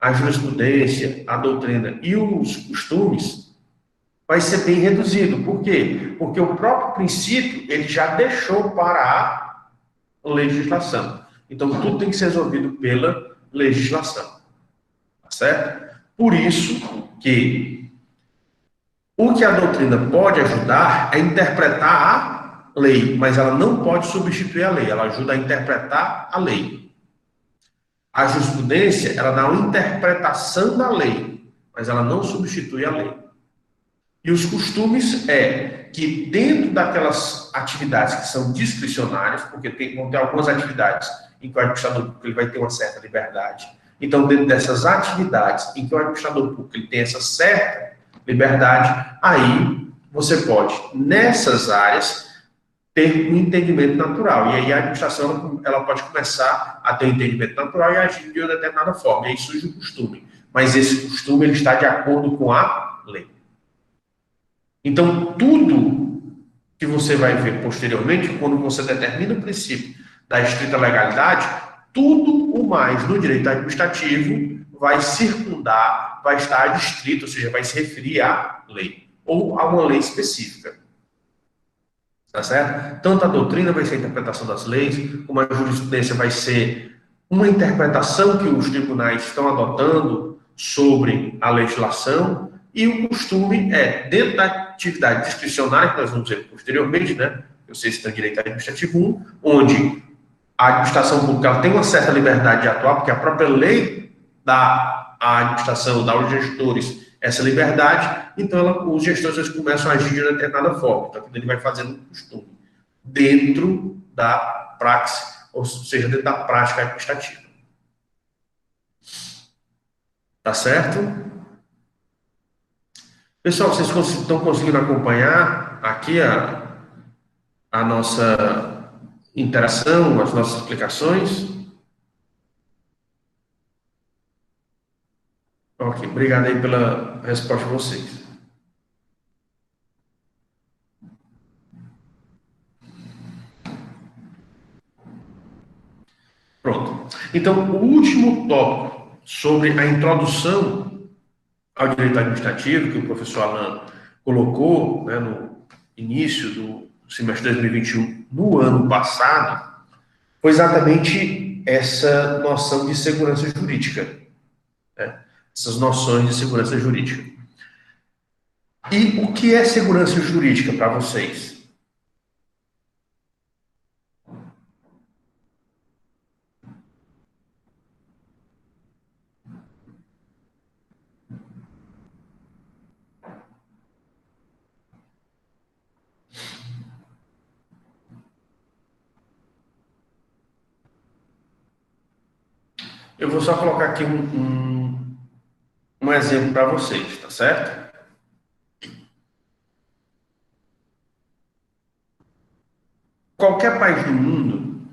a jurisprudência, a doutrina e os costumes, vai ser bem reduzido. Por quê? Porque o próprio princípio, ele já deixou para a legislação. Então, tudo tem que ser resolvido pela legislação. Tá certo? Por isso que o que a doutrina pode ajudar é interpretar a lei, mas ela não pode substituir a lei, ela ajuda a interpretar a lei. A jurisprudência, ela dá uma interpretação da lei, mas ela não substitui a lei. E os costumes é que dentro daquelas atividades que são discricionárias, porque vão ter algumas atividades em que o administrador público ele vai ter uma certa liberdade. Então, dentro dessas atividades em que o administrador público ele tem essa certa liberdade, aí você pode, nessas áreas, ter um entendimento natural. E aí a administração ela pode começar a ter um entendimento natural e agir de uma determinada forma. E aí surge o costume. Mas esse costume ele está de acordo com a lei. Então, tudo que você vai ver posteriormente, quando você determina o princípio da estrita legalidade, tudo o mais no direito administrativo vai circundar, vai estar adstrito, ou seja, vai se referir à lei, ou a uma lei específica. Tá certo? Tanto a doutrina vai ser a interpretação das leis, como a jurisprudência vai ser uma interpretação que os tribunais estão adotando sobre a legislação, e o costume é, dentro da atividade discricionária, que nós vamos ver posteriormente, né? Vocês têm direito administrativo 1, onde a administração pública ela tem uma certa liberdade de atuar, porque a própria lei dá à administração, dá aos gestores essa liberdade, então os gestores eles começam a agir de uma determinada forma. Então, ele vai fazendo um costume dentro da praxe, ou seja, dentro da prática administrativa. Tá certo? Pessoal, vocês estão conseguindo acompanhar aqui a nossa interação, as nossas explicações? Ok, obrigado aí pela resposta de vocês. Pronto. Então, o último tópico sobre a introdução ao direito administrativo, que o professor Alan colocou, né, no início do semestre 2021, no ano passado, foi exatamente essa noção de segurança jurídica, né? Essas noções de segurança jurídica. E o que é segurança jurídica para vocês? Eu vou só colocar aqui um exemplo para vocês, tá certo? Qualquer país do mundo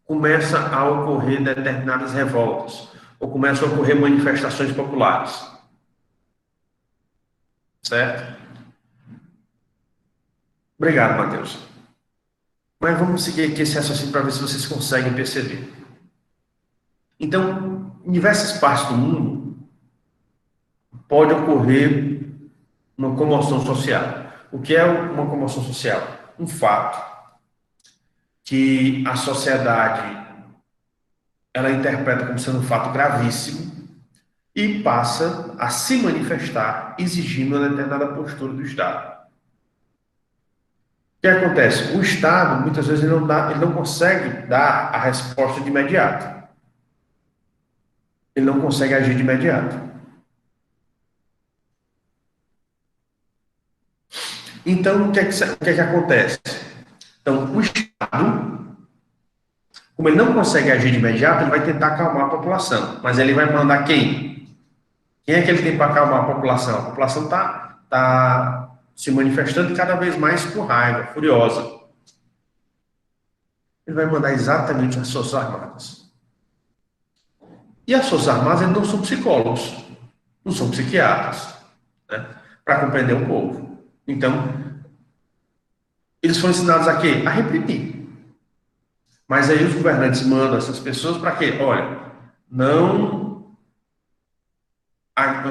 começa a ocorrer determinadas revoltas, ou começam a ocorrer manifestações populares, certo? Obrigado, Matheus. Mas vamos seguir aqui esse raciocínio para ver se vocês conseguem perceber. Então, em diversas partes do mundo, pode ocorrer uma comoção social. O que é uma comoção social? Um fato que a sociedade ela interpreta como sendo um fato gravíssimo e passa a se manifestar exigindo uma determinada postura do Estado. O que acontece? O Estado, muitas vezes, ele não consegue dar a resposta de imediato. Ele não consegue agir de imediato. Então, o que é que acontece? Então, o Estado, como ele não consegue agir de imediato, ele vai tentar acalmar a população. Mas ele vai mandar quem? Quem é que ele tem para acalmar a população? A população tá se manifestando cada vez mais com raiva, furiosa. Ele vai mandar exatamente as Forças Armadas. E as Forças Armadas não são psicólogos, não são psiquiatras, né, para compreender o povo. Então, eles foram ensinados a quê? A reprimir. Mas aí os governantes mandam essas pessoas para quê? Olha, não,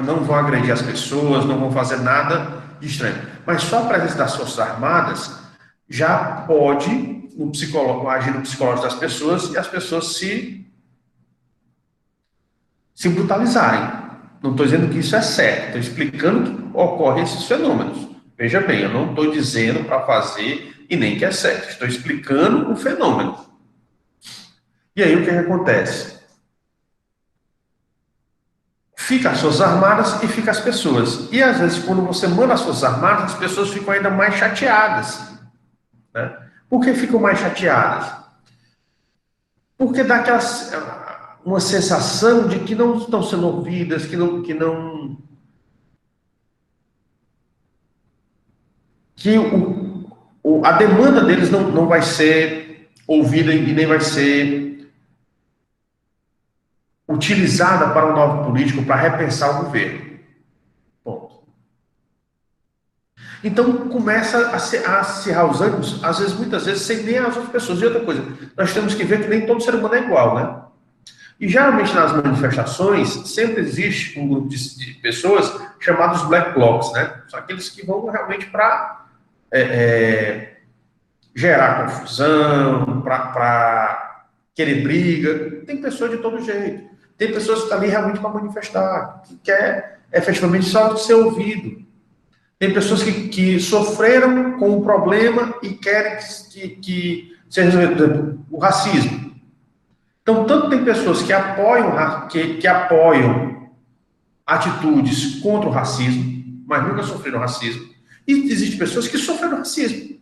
não vão agredir as pessoas, não vão fazer nada de estranho. Mas só a presença das Forças Armadas já pode agir no psicológico das pessoas e as pessoas se brutalizarem. Não estou dizendo que isso é certo, estou explicando que ocorrem esses fenômenos. Veja bem, eu não estou dizendo para fazer e nem que é certo, estou explicando o fenômeno. E aí o que acontece? Fica as Forças Armadas e fica as pessoas. E às vezes, quando você manda as Forças Armadas, as pessoas ficam ainda mais chateadas. Né? Por que ficam mais chateadas? Porque dá uma sensação de que não estão sendo ouvidas, a demanda deles não vai ser ouvida e nem vai ser utilizada para um novo político para repensar o governo. Ponto. Então começa a acirrar os ânimos, às vezes, muitas vezes, sem nem as outras pessoas. E outra coisa, nós temos que ver que nem todo ser humano é igual, né? E geralmente nas manifestações sempre existe um grupo de pessoas chamados black blocs, né? São aqueles que vão realmente para gerar confusão, para querer briga. Tem pessoas de todo jeito. Tem pessoas que estão ali realmente para manifestar, que quer efetivamente só ser ouvido. Tem pessoas que sofreram com o problema e querem que seja resolvido o racismo. Então, tanto tem pessoas que apoiam atitudes contra o racismo, mas nunca sofreram racismo, e existem pessoas que sofreram racismo.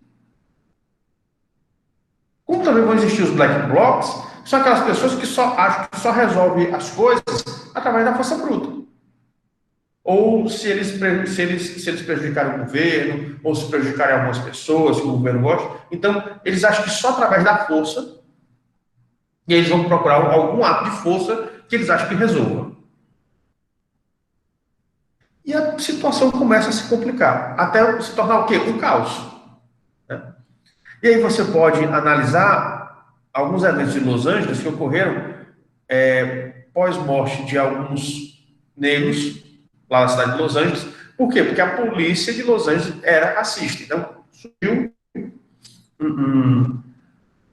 Como também vão existir os black blocs, são aquelas pessoas que só acham que só resolve as coisas através da força bruta. Ou se eles prejudicarem o governo, ou se prejudicarem algumas pessoas que o governo gosta. Então, eles acham que só através da força, e eles vão procurar algum ato de força que eles acham que resolva. E a situação começa a se complicar, até se tornar o quê? Um caos. Né? E aí você pode analisar alguns eventos de Los Angeles que ocorreram pós-morte de alguns negros lá na cidade de Los Angeles. Por quê? Porque a polícia de Los Angeles era racista. Então,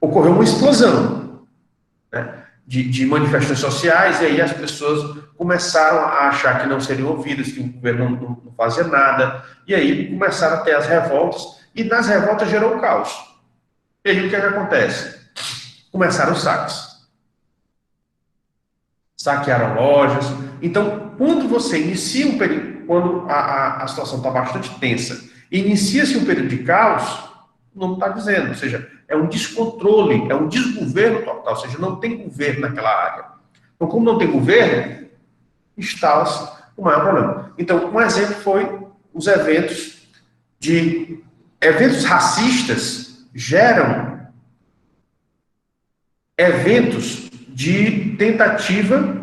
ocorreu uma explosão, né, de manifestações sociais, e aí as pessoas começaram a achar que não seriam ouvidas, que o governo não fazia nada, e aí começaram a ter as revoltas, e nas revoltas gerou o caos. E aí o que acontece? Começaram os saques. Saquearam lojas. Então, quando você inicia um período, quando a situação está bastante tensa, e inicia-se um período de caos, o nome está dizendo, ou seja, é um descontrole, é um desgoverno total, ou seja, não tem governo naquela área. Então, como não tem governo, instala-se o maior problema. Então, um exemplo foi os eventos racistas geram eventos de tentativa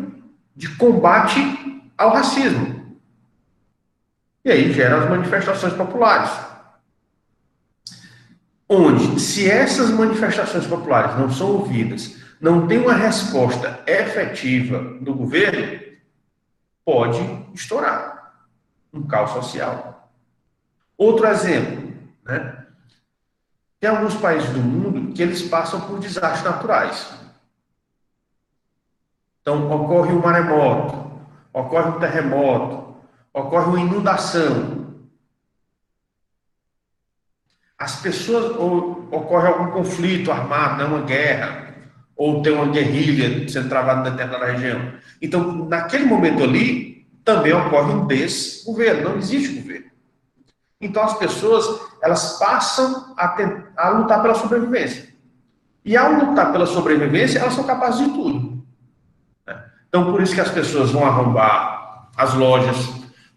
de combate ao racismo. E aí geram as manifestações populares. Onde, se essas manifestações populares não são ouvidas, não tem uma resposta efetiva do governo, pode estourar um caos social. Outro exemplo, né? Tem alguns países do mundo que eles passam por desastres naturais. Então, ocorre um maremoto, ocorre um terremoto, ocorre uma inundação. As pessoas, ou ocorre algum conflito armado, né, uma guerra, ou tem uma guerrilha sendo travada em determinada região. Então, naquele momento ali, também ocorre um desgoverno, não existe governo. Então as pessoas, elas passam a lutar pela sobrevivência. E ao lutar pela sobrevivência, elas são capazes de tudo. Então por isso que as pessoas vão arrombar as lojas,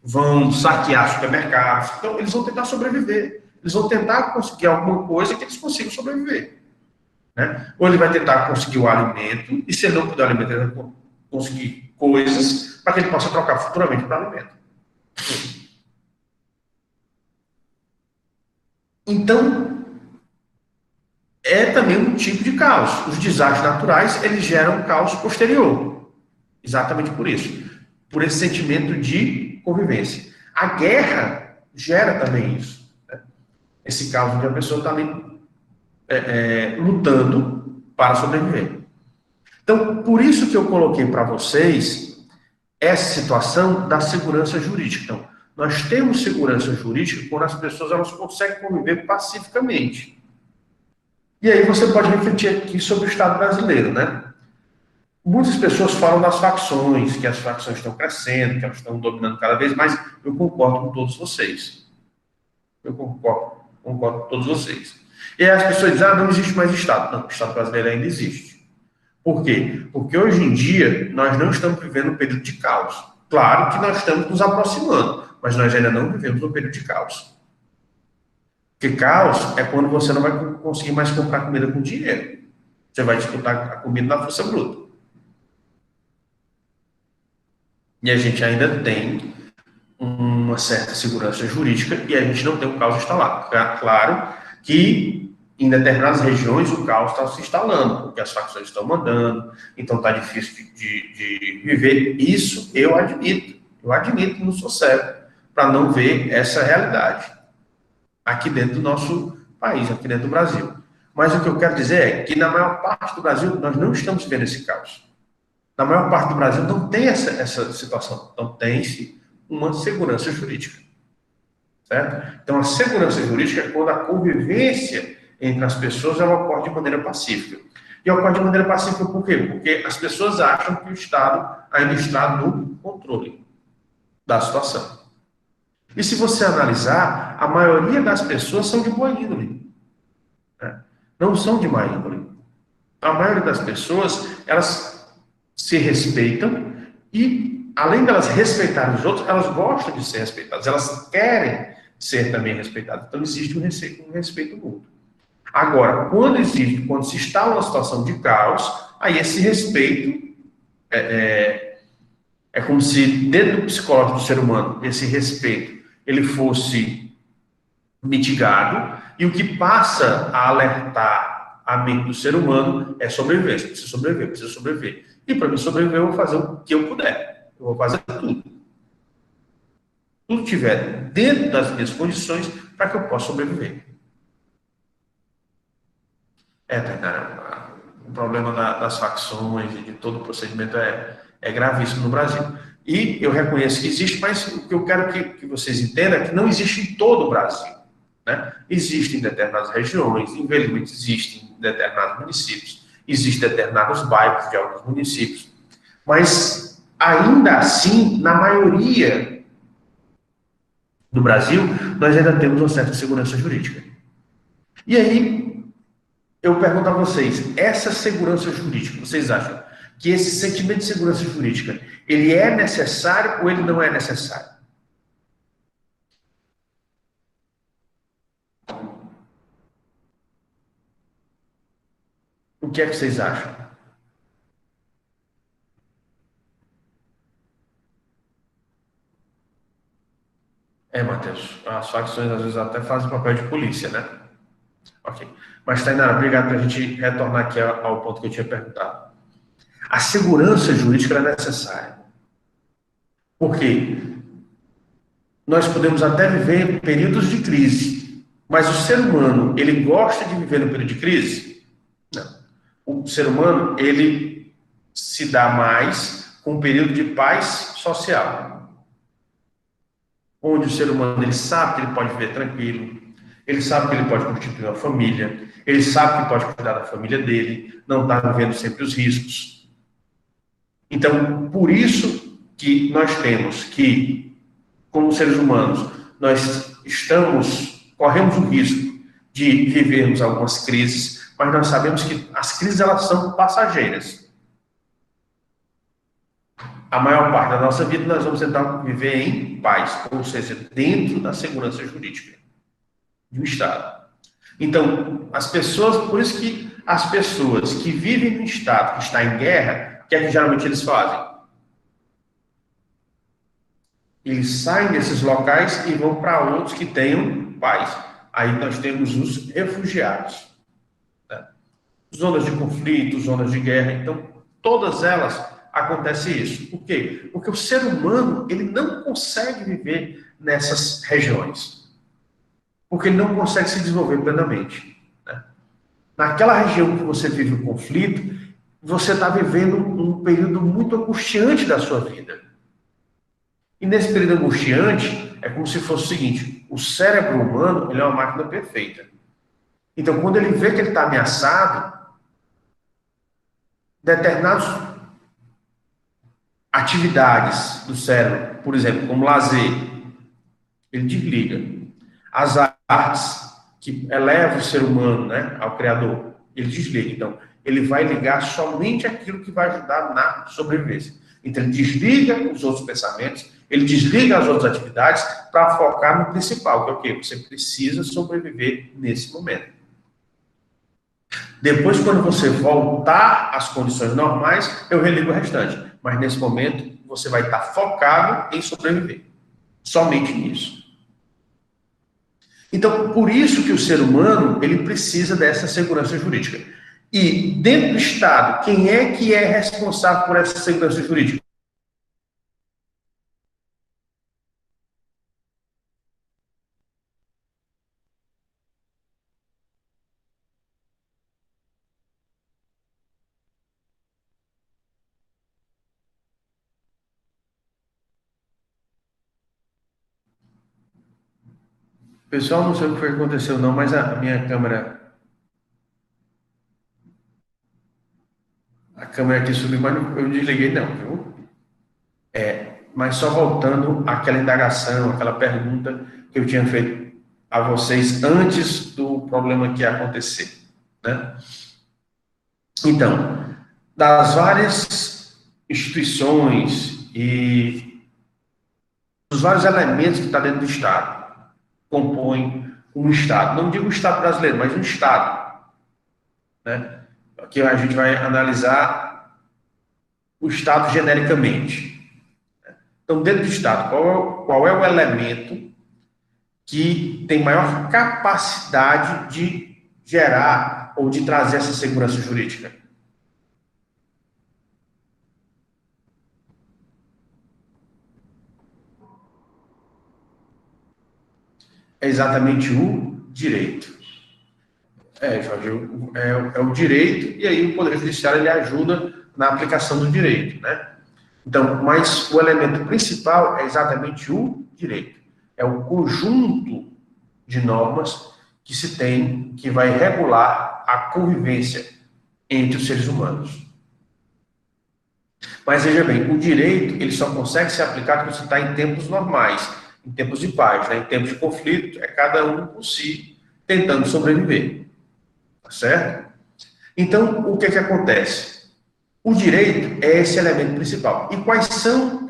vão saquear supermercados. Então eles vão tentar sobreviver. Eles vão tentar conseguir alguma coisa que eles consigam sobreviver. Né? Ou ele vai tentar conseguir o alimento, e se ele não puder o alimento, ele vai conseguir coisas para que ele possa trocar futuramente para alimento. Então, é também um tipo de caos. Os desastres naturais, eles geram caos posterior. Exatamente por isso. Por esse sentimento de convivência. A guerra gera também isso. Né? Esse caos onde a pessoa está ali lutando para sobreviver. Então, por isso que eu coloquei para vocês essa situação da segurança jurídica. Então, nós temos segurança jurídica quando as pessoas elas conseguem conviver pacificamente. E aí você pode refletir aqui sobre o Estado brasileiro, né? Muitas pessoas falam das facções, que as facções estão crescendo, que elas estão dominando cada vez mais. Eu concordo com todos vocês. Eu concordo com todos vocês. E aí as pessoas dizem, não existe mais Estado. Não, o Estado brasileiro ainda existe. Por quê? Porque hoje em dia nós não estamos vivendo um período de caos. Claro que nós estamos nos aproximando, mas nós ainda não vivemos um período de caos. Porque caos é quando você não vai conseguir mais comprar comida com dinheiro. Você vai disputar a comida na força bruta. E a gente ainda tem uma certa segurança jurídica e a gente não tem um caos instalado. Claro que em determinadas regiões o caos está se instalando, porque as facções estão mandando, então está difícil de viver. Isso eu admito no sou cego, para não ver essa realidade aqui dentro do nosso país, aqui dentro do Brasil. Mas o que eu quero dizer é que na maior parte do Brasil nós não estamos vendo esse caos. Na maior parte do Brasil não tem essa situação. Então tem-se uma segurança jurídica. Certo? Então a segurança jurídica é quando a convivência entre as pessoas ela ocorre de maneira pacífica. E ocorre de maneira pacífica por quê? Porque as pessoas acham que o Estado ainda está no controle da situação. E se você analisar, a maioria das pessoas são de boa índole. Né? Não são de má índole. A maioria das pessoas, elas se respeitam e, além de elas respeitarem os outros, elas gostam de ser respeitadas. Elas querem ser também respeitadas. Então, existe um respeito mútuo. Agora, quando se instala uma situação de caos, aí esse respeito é como se, dentro do psicológico do ser humano, esse respeito ele fosse mitigado, e o que passa a alertar a mente do ser humano é sobrevivência. Preciso sobreviver, preciso sobreviver. E para mim sobreviver, eu vou fazer o que eu puder. Eu vou fazer tudo. Tudo que tiver dentro das minhas condições para que eu possa sobreviver. Tainara, o problema das facções e de todo o procedimento é gravíssimo no Brasil. E eu reconheço que existe, mas o que eu quero que vocês entendam é que não existe em todo o Brasil. Né? Existe em determinadas regiões, infelizmente existe em determinados municípios, existem determinados bairros de alguns municípios, mas ainda assim, na maioria do Brasil, nós ainda temos uma certa segurança jurídica. E aí, eu pergunto a vocês, essa segurança jurídica, vocês acham que esse sentimento de segurança jurídica, ele é necessário ou ele não é necessário? O que é que vocês acham? Matheus, as facções às vezes até fazem papel de polícia, né? Ok. Mas, Tainara, obrigado para a gente retornar aqui ao ponto que eu tinha perguntado. A segurança jurídica é necessária. Por quê? Nós podemos até viver períodos de crise, mas o ser humano, ele gosta de viver no período de crise? Não. O ser humano, ele se dá mais com um período de paz social, onde o ser humano ele sabe que ele pode viver tranquilo, ele sabe que ele pode constituir uma família, ele sabe que pode cuidar da família dele, não está vivendo sempre os riscos. Então, por isso que nós temos que, como seres humanos, corremos o risco de vivermos algumas crises, mas nós sabemos que as crises elas são passageiras. A maior parte da nossa vida nós vamos tentar viver em paz, ou seja, dentro da segurança jurídica de um Estado. Então, por isso que as pessoas que vivem no Estado que está em guerra, o que é que geralmente eles fazem? Eles saem desses locais e vão para outros que tenham paz. Aí nós temos os refugiados, né? Zonas de conflito, zonas de guerra. Então, todas elas acontece isso. Por quê? Porque o ser humano ele não consegue viver nessas regiões. Porque ele não consegue se desenvolver plenamente, né? Naquela região que você vive o conflito, você está vivendo um período muito angustiante da sua vida. E nesse período angustiante, é como se fosse o seguinte: o cérebro humano ele é uma máquina perfeita. Então, quando ele vê que ele está ameaçado, determinadas atividades do cérebro, por exemplo, como lazer, ele desliga. As artes, que elevam o ser humano, né, ao Criador, ele desliga. Então, ele vai ligar somente aquilo que vai ajudar na sobrevivência. Então, ele desliga os outros pensamentos, ele desliga as outras atividades para focar no principal, que é o quê? Você precisa sobreviver nesse momento. Depois, quando você voltar às condições normais, eu religo o restante. Mas, nesse momento, você vai estar focado em sobreviver. Somente nisso. Então, por isso que o ser humano, ele precisa dessa segurança jurídica. E, dentro do Estado, quem é que é responsável por essa segurança jurídica? Pessoal, não sei o que foi que aconteceu não, mas a câmera aqui subiu, mas eu não desliguei não, viu? Mas só voltando àquela indagação, aquela pergunta que eu tinha feito a vocês antes do problema que ia acontecer, né? Então, das várias instituições e dos vários elementos que está dentro do Estado, compõem um Estado. Não digo o Estado brasileiro, mas um Estado, né? Aqui a gente vai analisar o Estado genericamente. Então, dentro do Estado, qual é o elemento que tem maior capacidade de gerar ou de trazer essa segurança jurídica? É exatamente o direito. Jorge, é o direito, e aí o Poder Judiciário ele ajuda na aplicação do direito, né? Então, mas o elemento principal é exatamente o direito. É o conjunto de normas que se tem, que vai regular a convivência entre os seres humanos. Mas veja bem, o direito ele só consegue ser aplicado quando você está em tempos normais, em tempos de paz, né? Em tempos de conflito, é cada um por si tentando sobreviver, tá certo? Então, o que que acontece? O direito é esse elemento principal. E quais são,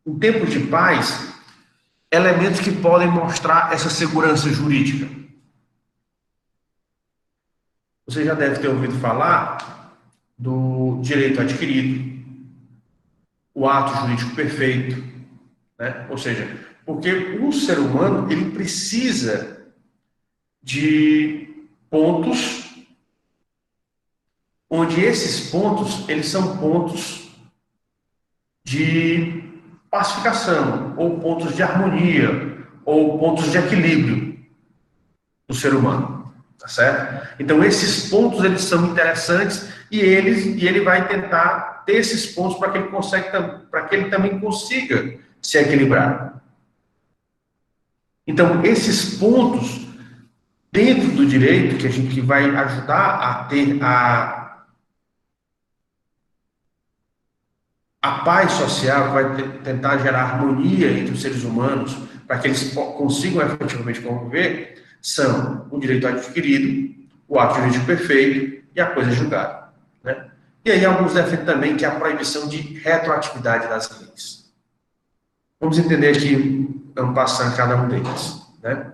em tempos de paz, elementos que podem mostrar essa segurança jurídica? Você já deve ter ouvido falar do direito adquirido, o ato jurídico perfeito, né? Ou seja, porque o ser humano ele precisa de pontos onde esses pontos eles são pontos de pacificação ou pontos de harmonia ou pontos de equilíbrio do ser humano, tá certo? Então esses pontos eles são interessantes e ele vai tentar ter esses pontos para que ele também consiga se equilibrar. Então esses pontos dentro do direito que vai ajudar a ter A paz social vai tentar gerar harmonia entre os seres humanos para que eles consigam efetivamente conviver, são o direito adquirido, o ato jurídico perfeito e a coisa julgada, né? E aí alguns defendem também que é a proibição de retroatividade das leis. Vamos entender aqui, vamos passar cada um deles, né?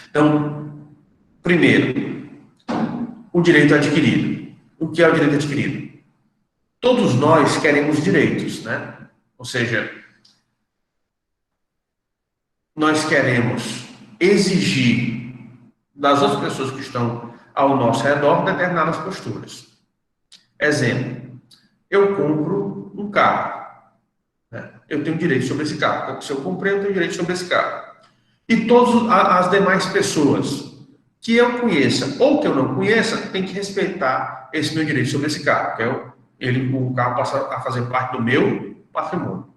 Então, primeiro, o direito adquirido. O que é o direito adquirido? Todos nós queremos direitos, né? Ou seja, nós queremos exigir das outras pessoas que estão ao nosso redor determinadas posturas. Exemplo, eu compro um carro, né? Eu tenho direito sobre esse carro. Se eu comprei, eu tenho direito sobre esse carro. E todas as demais pessoas que eu conheça ou que eu não conheça têm que respeitar esse meu direito sobre esse carro, que o carro passa a fazer parte do meu patrimônio.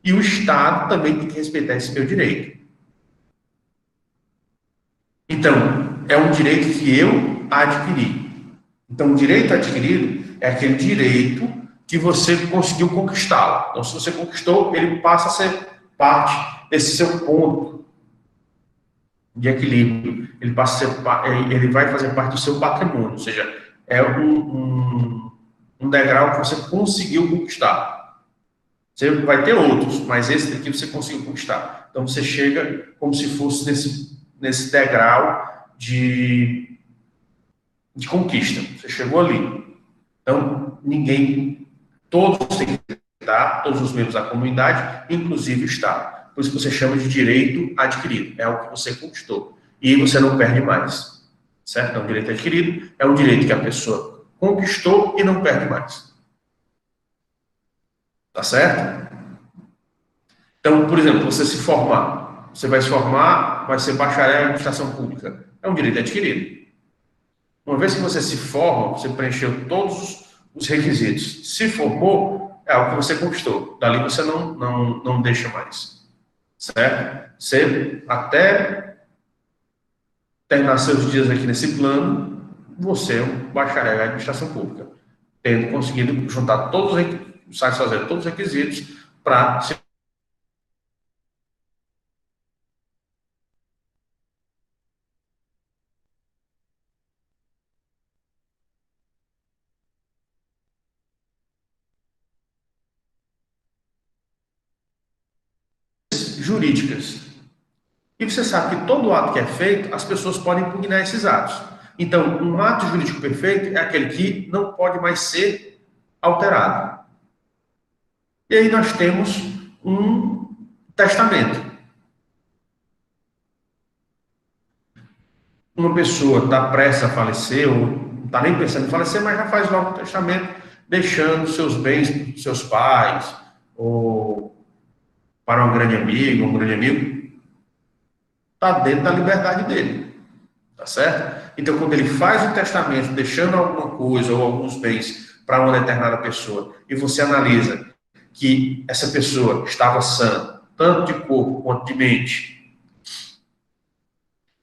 E o Estado também tem que respeitar esse meu direito. Então, é um direito que eu adquiri. Então, o direito adquirido é aquele direito que você conseguiu conquistá-lo. Então, se você conquistou, ele passa a ser parte desse seu ponto de equilíbrio. Ele passa a ser, ele vai fazer parte do seu patrimônio, ou seja, é um degrau que você conseguiu conquistar. Você vai ter outros, mas esse daqui você conseguiu conquistar. Então, você chega como se fosse nesse degrau de conquista. Você chegou ali. Então, todos têm que respeitar, todos os membros da comunidade, inclusive o Estado. Por isso que você chama de direito adquirido. É algo que você conquistou. E você não perde mais. Certo? Então, direito adquirido é um direito que a pessoa conquistou e não perde mais. Tá certo? Então, por exemplo, você se formar. Você vai se formar, vai ser bacharel em administração pública. É um direito adquirido. Uma vez que você se forma, você preencheu todos os requisitos. Se formou, é algo que você conquistou. Dali você não deixa mais. Certo? Você, até terminar seus dias aqui nesse plano, você é um bacharel em administração pública. Tendo conseguido juntar satisfazer todos os requisitos para ser jurídicas. E você sabe que todo ato que é feito, as pessoas podem impugnar esses atos. Então, um ato jurídico perfeito é aquele que não pode mais ser alterado. E aí nós temos um testamento. Uma pessoa está prestes a falecer, ou não está nem pensando em falecer, mas já faz logo um testamento, deixando seus bens para seus pais, ou para um grande amigo, está dentro da liberdade dele. Tá certo? Então, quando ele faz o testamento, deixando alguma coisa ou alguns bens para uma determinada pessoa, e você analisa que essa pessoa estava sã, tanto de corpo quanto de mente,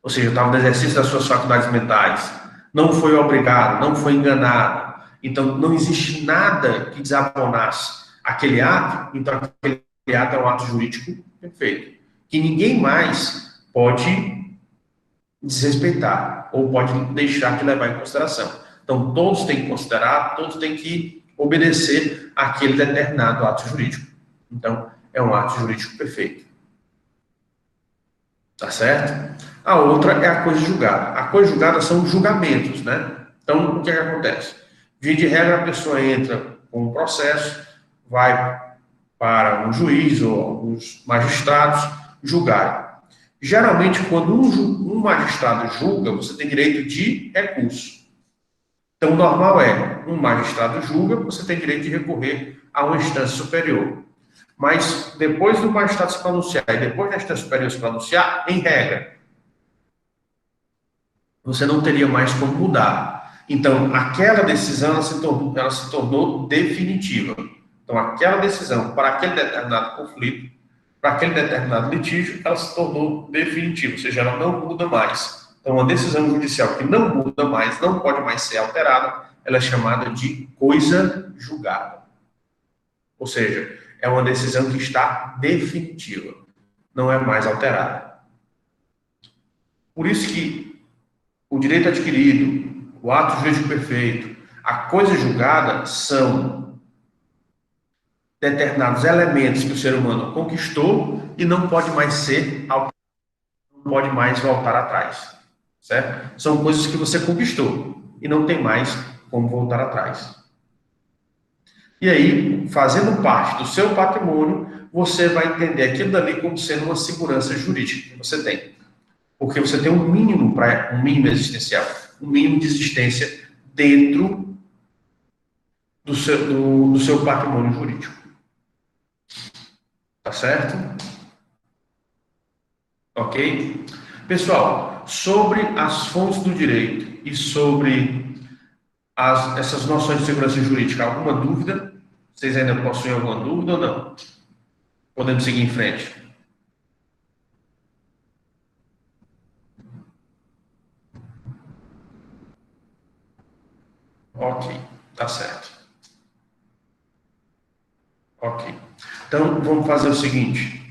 ou seja, estava no exercício das suas faculdades mentais, não foi obrigado, não foi enganado, então não existe nada que desabonasse aquele ato, então aquele ato é um ato jurídico perfeito, que ninguém mais pode desrespeitar ou pode deixar de levar em consideração. Então, todos têm que considerar, todos têm que obedecer àquele determinado ato jurídico. Então, é um ato jurídico perfeito. Tá certo? A outra é a coisa julgada. A coisa julgada são julgamentos, né? Então, o que acontece? Via de regra, a pessoa entra com um processo, vai para um juiz ou alguns magistrados julgarem. Geralmente, quando um magistrado julga, você tem direito de recurso. Então, o normal é, um magistrado julga, você tem direito de recorrer a uma instância superior. Mas, depois do magistrado se pronunciar e depois da instância superior se pronunciar, em regra, você não teria mais como mudar. Então, aquela decisão, ela se tornou definitiva. Então, aquela decisão, para aquele determinado conflito, para aquele determinado litígio, ela se tornou definitiva, ou seja, ela não muda mais. Então, uma decisão judicial que não muda mais, não pode mais ser alterada, ela é chamada de coisa julgada. Ou seja, é uma decisão que está definitiva, não é mais alterada. Por isso que o direito adquirido, o ato jurídico perfeito, a coisa julgada são determinados elementos que o ser humano conquistou e não pode mais ser, não pode mais voltar atrás, certo? São coisas que você conquistou e não tem mais como voltar atrás. E aí, fazendo parte do seu patrimônio, você vai entender aquilo dali como sendo uma segurança jurídica que você tem. Porque você tem um mínimo existencial, um mínimo de existência dentro do seu patrimônio jurídico. Tá certo? Ok? Pessoal, sobre as fontes do direito e sobre essas noções de segurança jurídica, alguma dúvida? Vocês ainda possuem alguma dúvida ou não? Podemos seguir em frente. Ok, tá certo. Ok. Então, vamos fazer o seguinte.